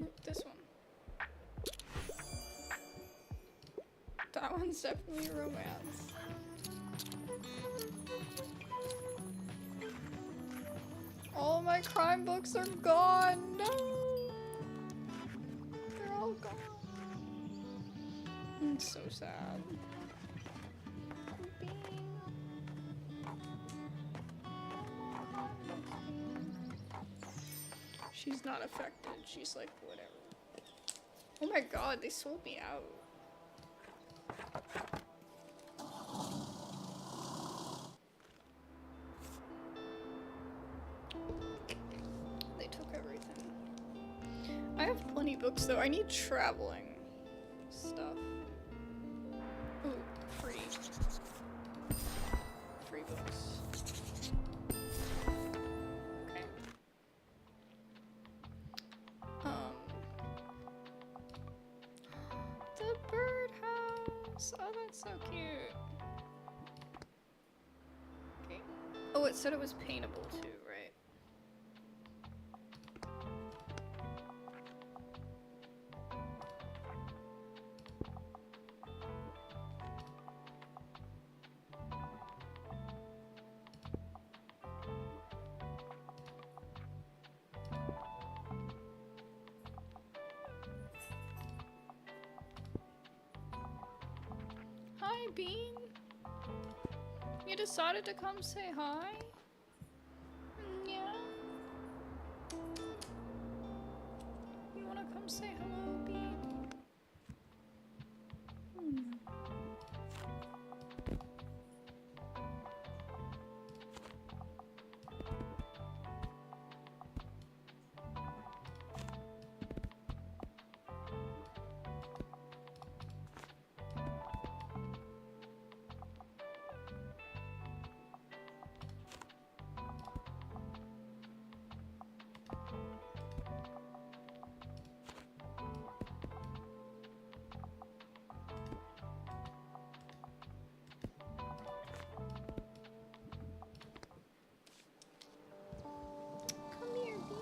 Ooh, this one. That one's definitely romance. All my crime books are gone. No. They're all gone. It's so sad. She's not affected. She's like, whatever. Oh my god, they sold me out. They took everything. I have plenty of books though. I need traveling stuff. Ooh, free. Free books. Okay. The birdhouse. Oh, that's so cute. Okay. Oh, it said it was paintable too, right? Hi, Bean. You decided to come say hi? Yeah. You wanna come say hello, Bean? Come here, Bean.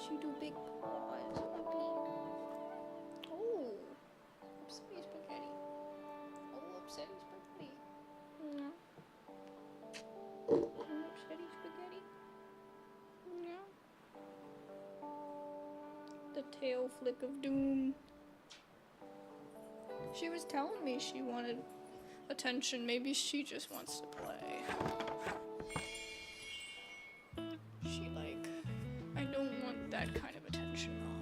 She do big paws. Oh, upsetty spaghetti. Oh, upsetty spaghetti. Yeah. Upsetty spaghetti. Yeah. The tail flick of doom. She was telling me she wanted attention. Maybe she just wants to play. She like, I don't want that kind of attention, Mom.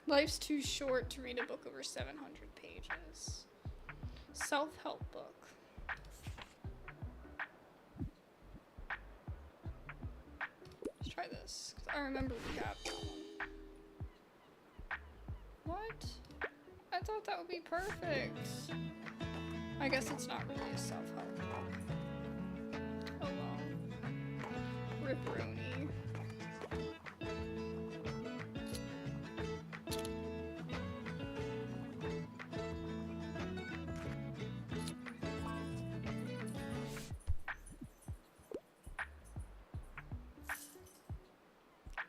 Life's too short to read a book over 700 pages. Self-help book. Let's try this, 'cause I remember we got that one. What? I thought that would be perfect. I guess it's not really a self-help book. Oh well. Ripperoni.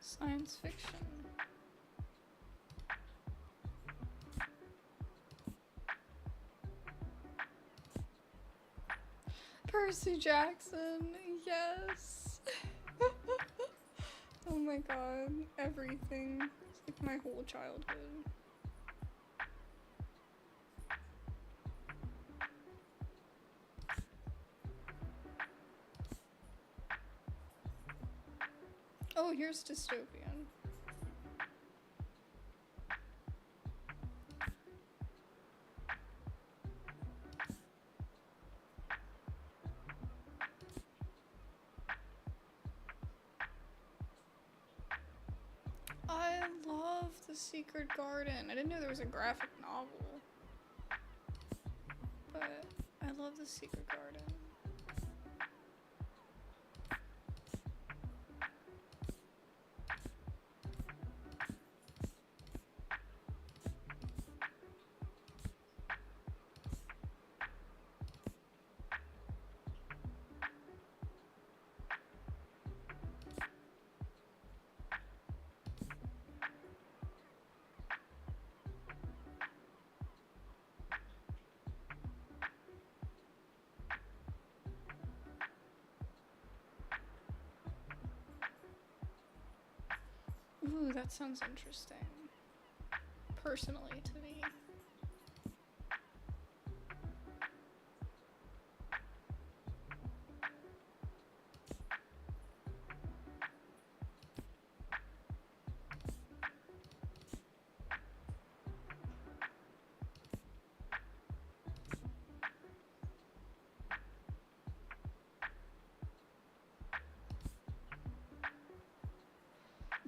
Science fiction. Percy Jackson, yes. Oh my god, everything. It's like my whole childhood. Oh, here's dystopian. I love The Secret Garden. I didn't know there was a graphic novel. But I love The Secret Garden. Ooh, that sounds interesting. Personally, to me.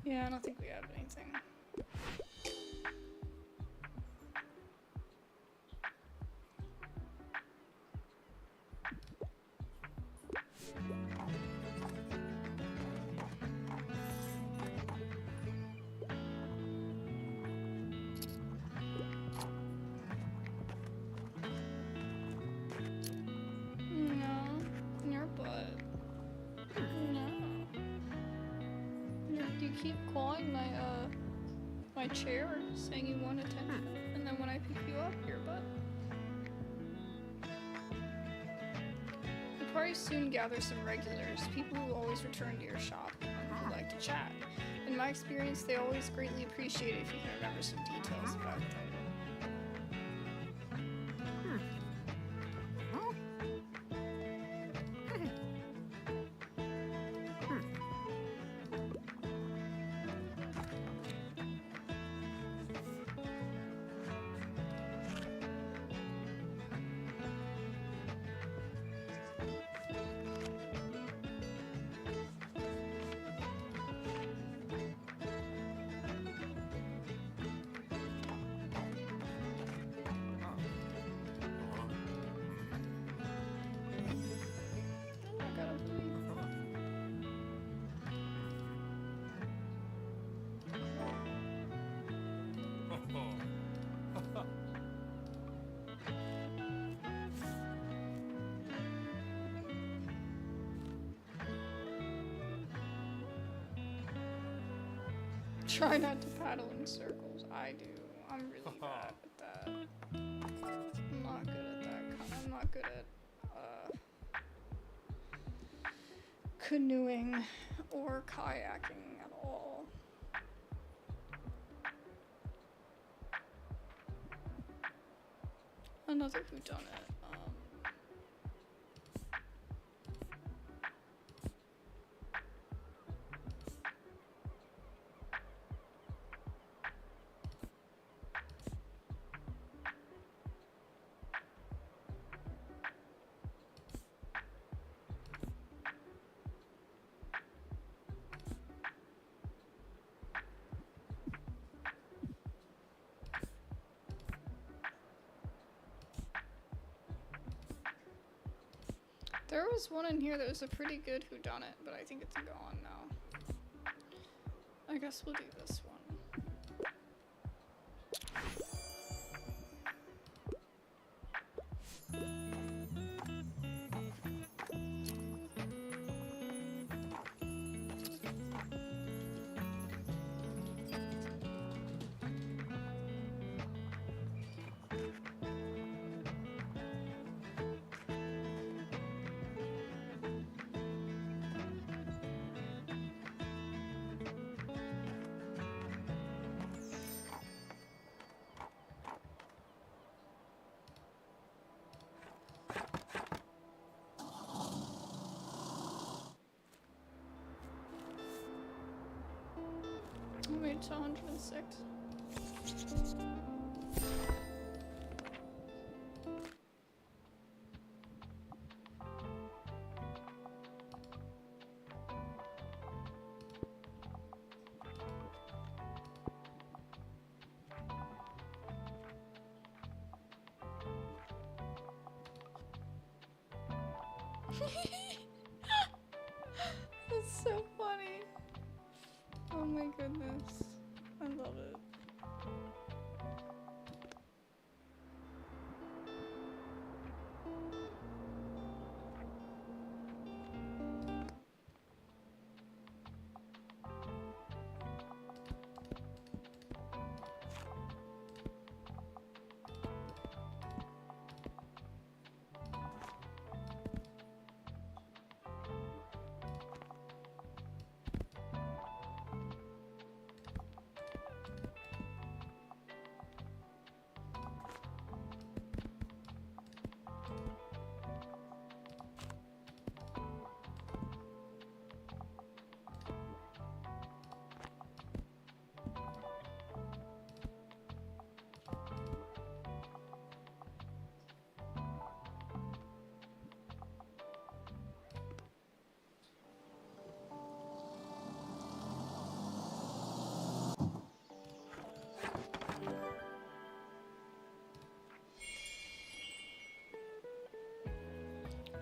Yeah, I don't think we have anything. No, your butt. No. You keep clawing my chair, saying you want attention, and then when I pick you up, your butt. You'll probably soon gather some regulars, people who always return to your shop and who like to chat. In my experience, they always greatly appreciate it if you can remember some details about them. Try not to paddle in circles. I do. I'm really bad at that. I'm not good at that. I'm not good at canoeing or kayaking at all. Another whodunit. There was one in here that was a pretty good whodunit, but I think it's gone now. I guess we'll do this one. to 106. That's so funny. Oh my goodness. I love it.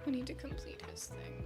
We need to complete his thing.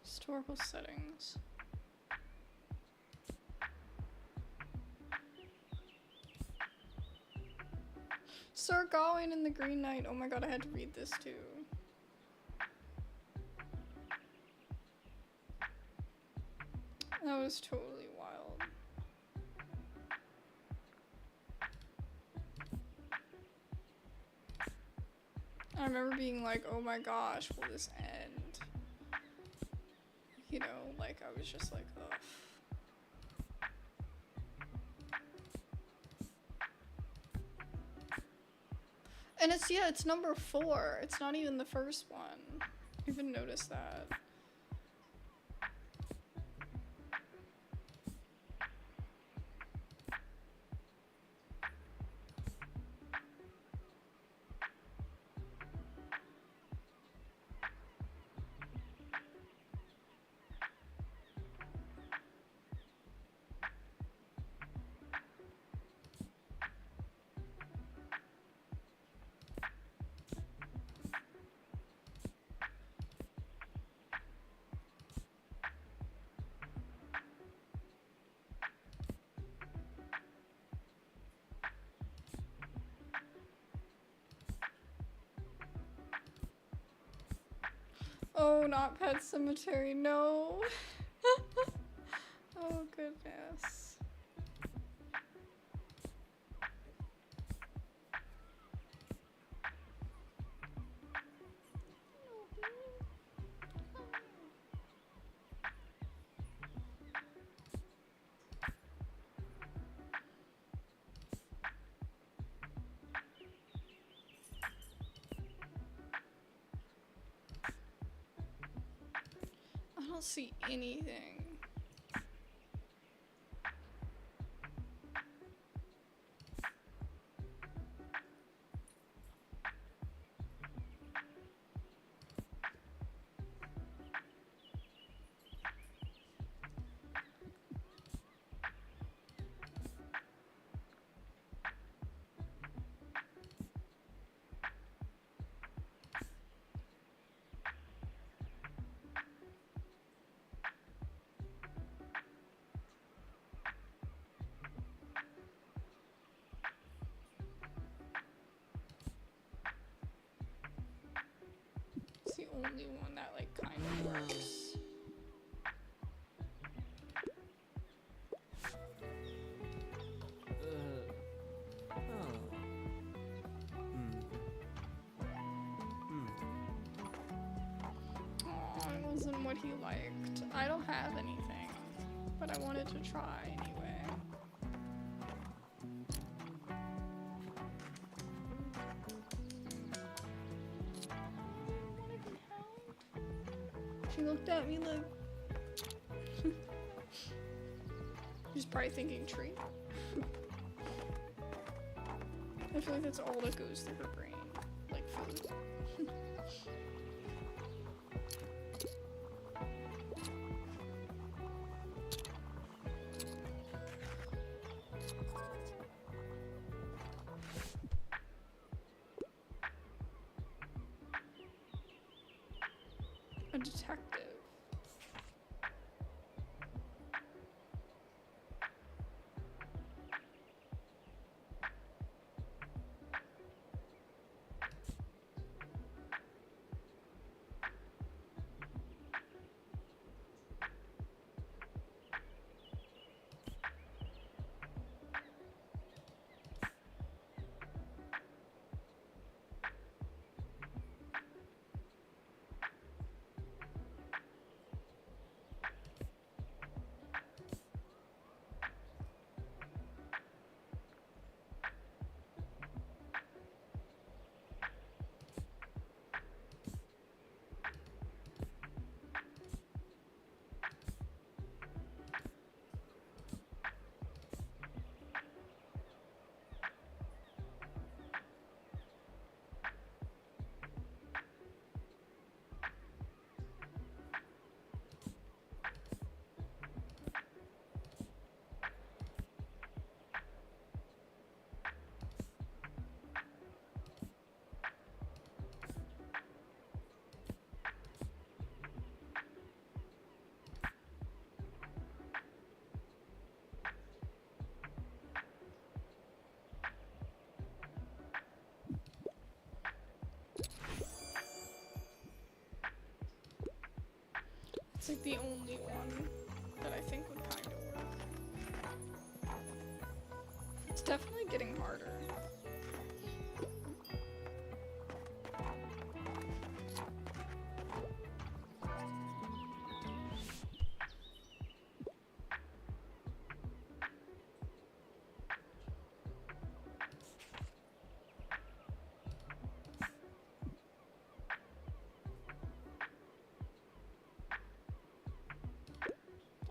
Historical settings. Sir Gawain and the Green Knight. Oh my god, I had to read this too. That was totally wild. I remember being like, oh my gosh, will this end? You know, like, I was just like, ugh. And it's, yeah, it's number 4. It's not even the first one. I even noticed that. Oh, not Pet Cemetery, no. Oh, goodness. I don't see anything. only one that like kind of works. Oh, it wasn't what he liked. I don't have anything, but I wanted to try anyway. She looked at me like... She's probably thinking tree. I feel like that's all that goes through her brain. Like food. A detective. It's like the only one that I think would kind of work. It's definitely getting harder.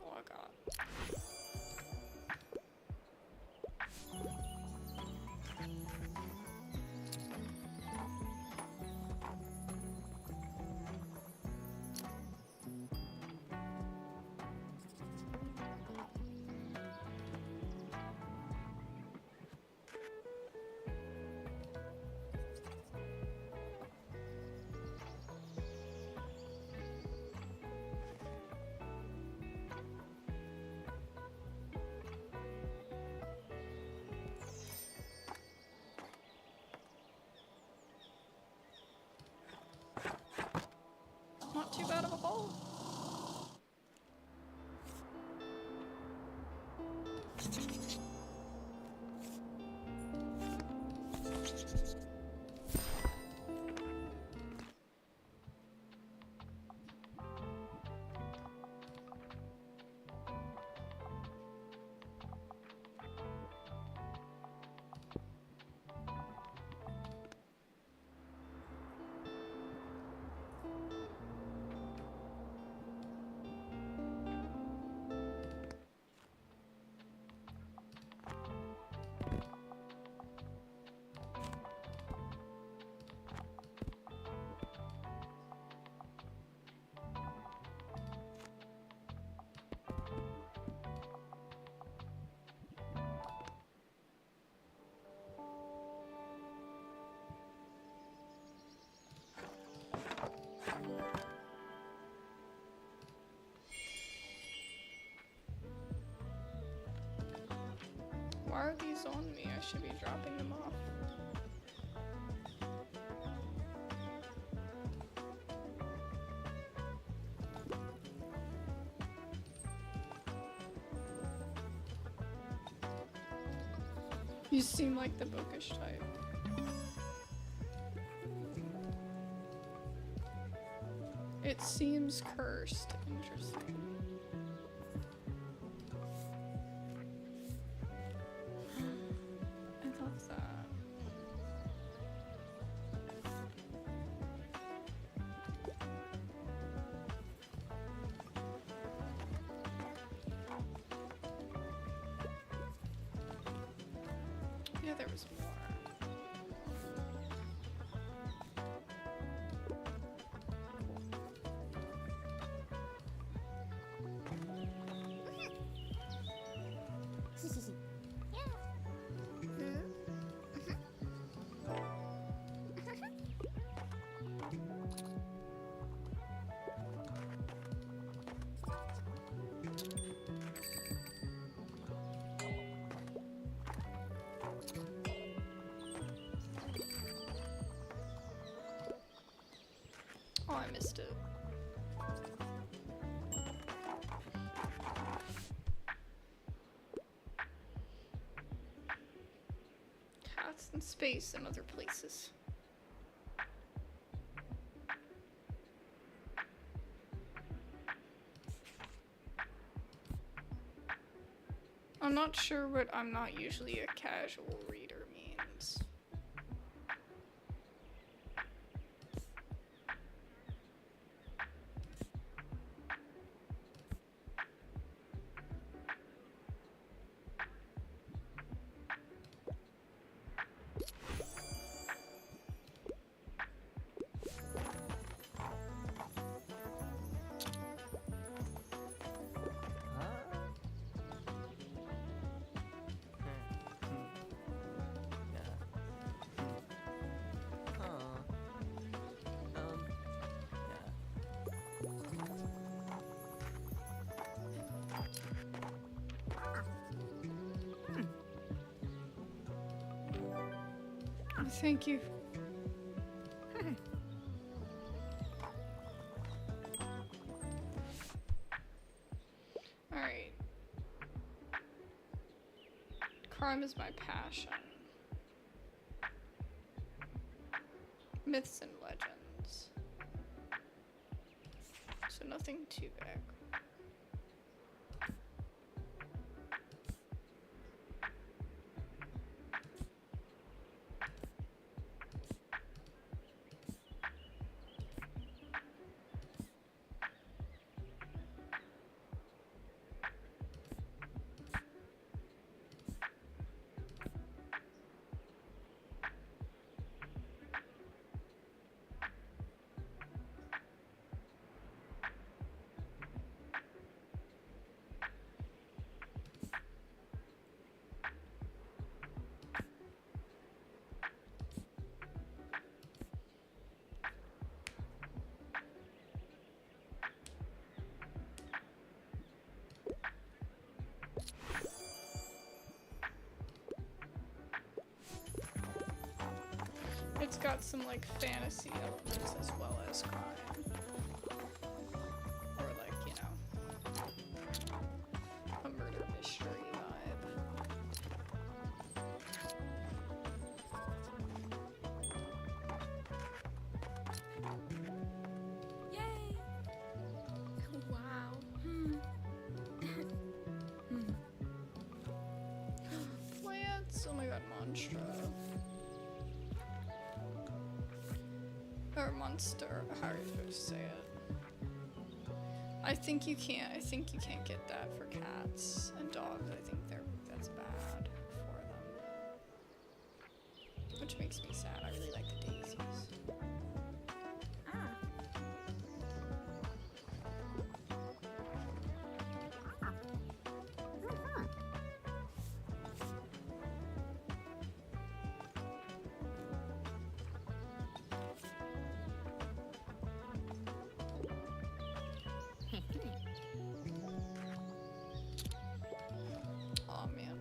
Oh my god. Not too bad of a hole. Why are these on me? I should be dropping them off. You seem like the bookish type. It seems cursed. Interesting. I love that. Yeah, there was more. Oh, I missed it. Cats in space and other places. I'm not sure what I'm not usually a casual reader means. Thank you. Alright. Crime is my passion. Myths and legends. So nothing too big. It's got some like fantasy elements as well as crime. Or like, you know, a murder mystery vibe. Yay! Wow. Plants! Oh my god, Monstra. Or monster, how are you supposed to say it? I think you can't get that for cats and dogs. I think that's bad for them. Which makes me sad. I really like the daisies. Oh man.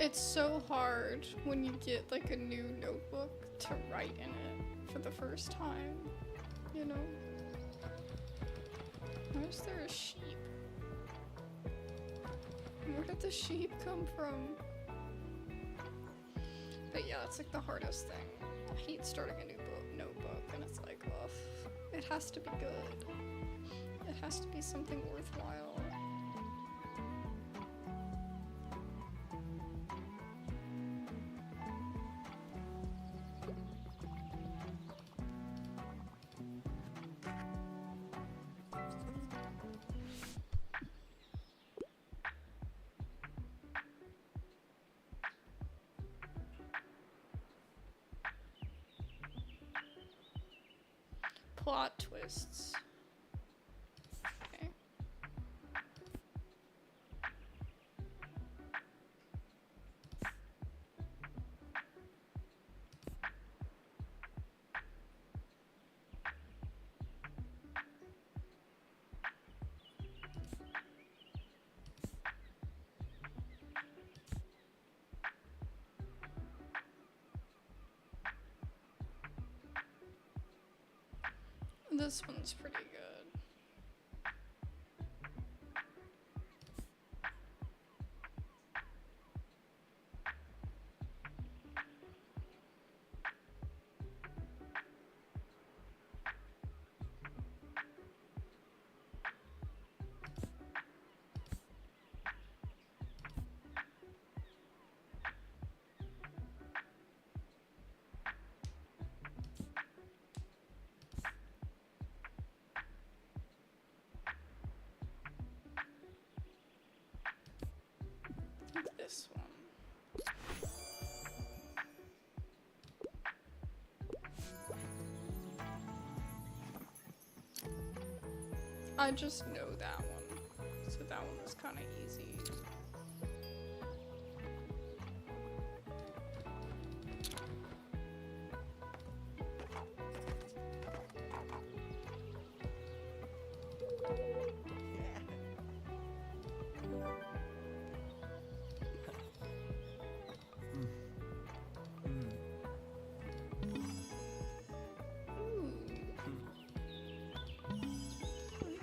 It's so hard when you get like a new notebook to write in it for the first time, you know? Why is there a sheep? Where did the sheep come from? But yeah, it's like the hardest thing. I hate starting a new notebook, and it's like, ugh, it has to be good. It has to be something worthwhile. Plot twists. Okay. This one's pretty good. This one. I just know that one, so that one was kind of easy.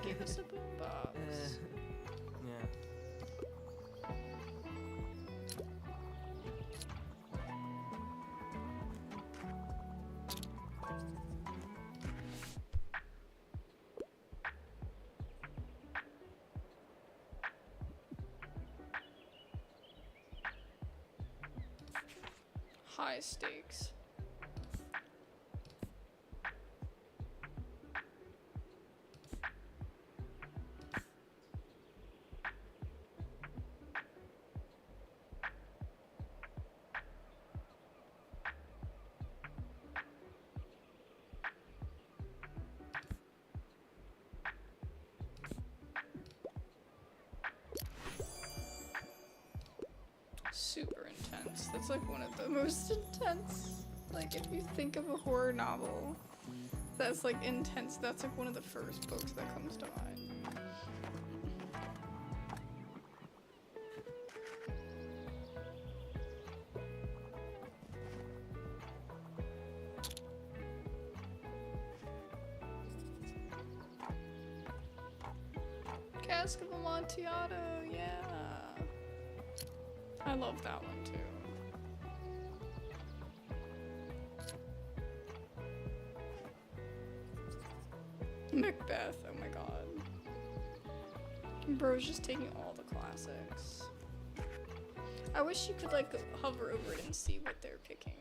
Give us a book box. High stakes. Super intense. That's like one of the most intense. Like if you think of a horror novel that's like intense, that's like one of the first books that comes to mind. Cask of Amontillado, yeah. I love that one too. Macbeth, oh my god. Bro's just taking all the classics. I wish you could like hover over it and see what they're picking.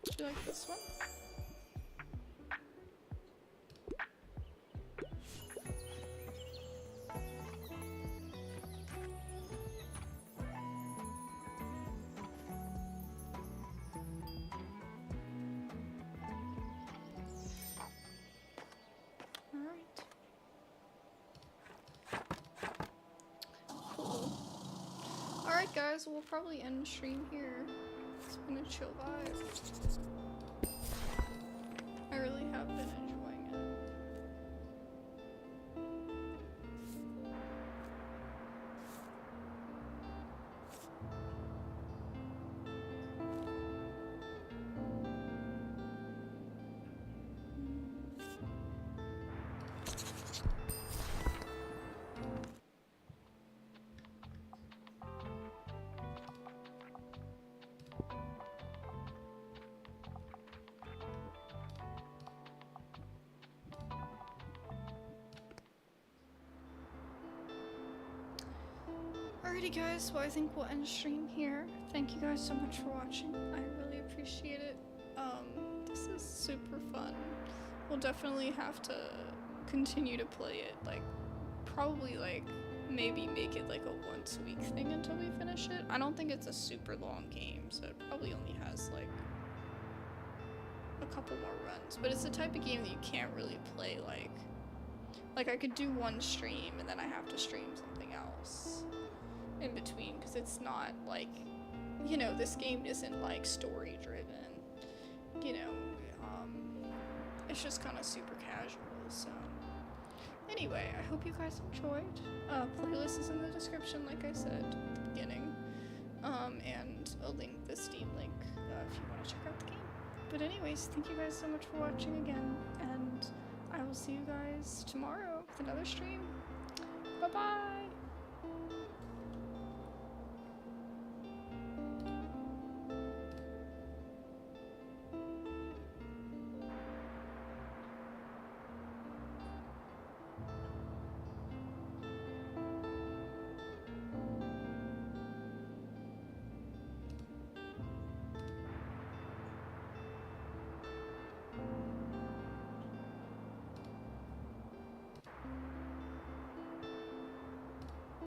Do you like this one? Alright guys, we'll probably end stream here. It's been a chill vibe. I really have been enjoying it. Alrighty guys, well I think we'll end stream here. Thank you guys so much for watching. I really appreciate it. This is super fun. We'll definitely have to continue to play it, like, probably like, maybe make it like a once a week thing until we finish it. I don't think it's a super long game, so it probably only has like a couple more runs. But it's the type of game that you can't really play like I could do one stream and then I have to stream something else in between, because it's not like, you know, this game isn't like story driven, you know, it's just kind of super casual. So anyway, I hope you guys enjoyed. Playlist is in the description, like I said at the beginning, and a link, the Steam link, if you want to check out the game. But anyways, thank you guys so much for watching again, and I will see you guys tomorrow with another stream. Bye bye.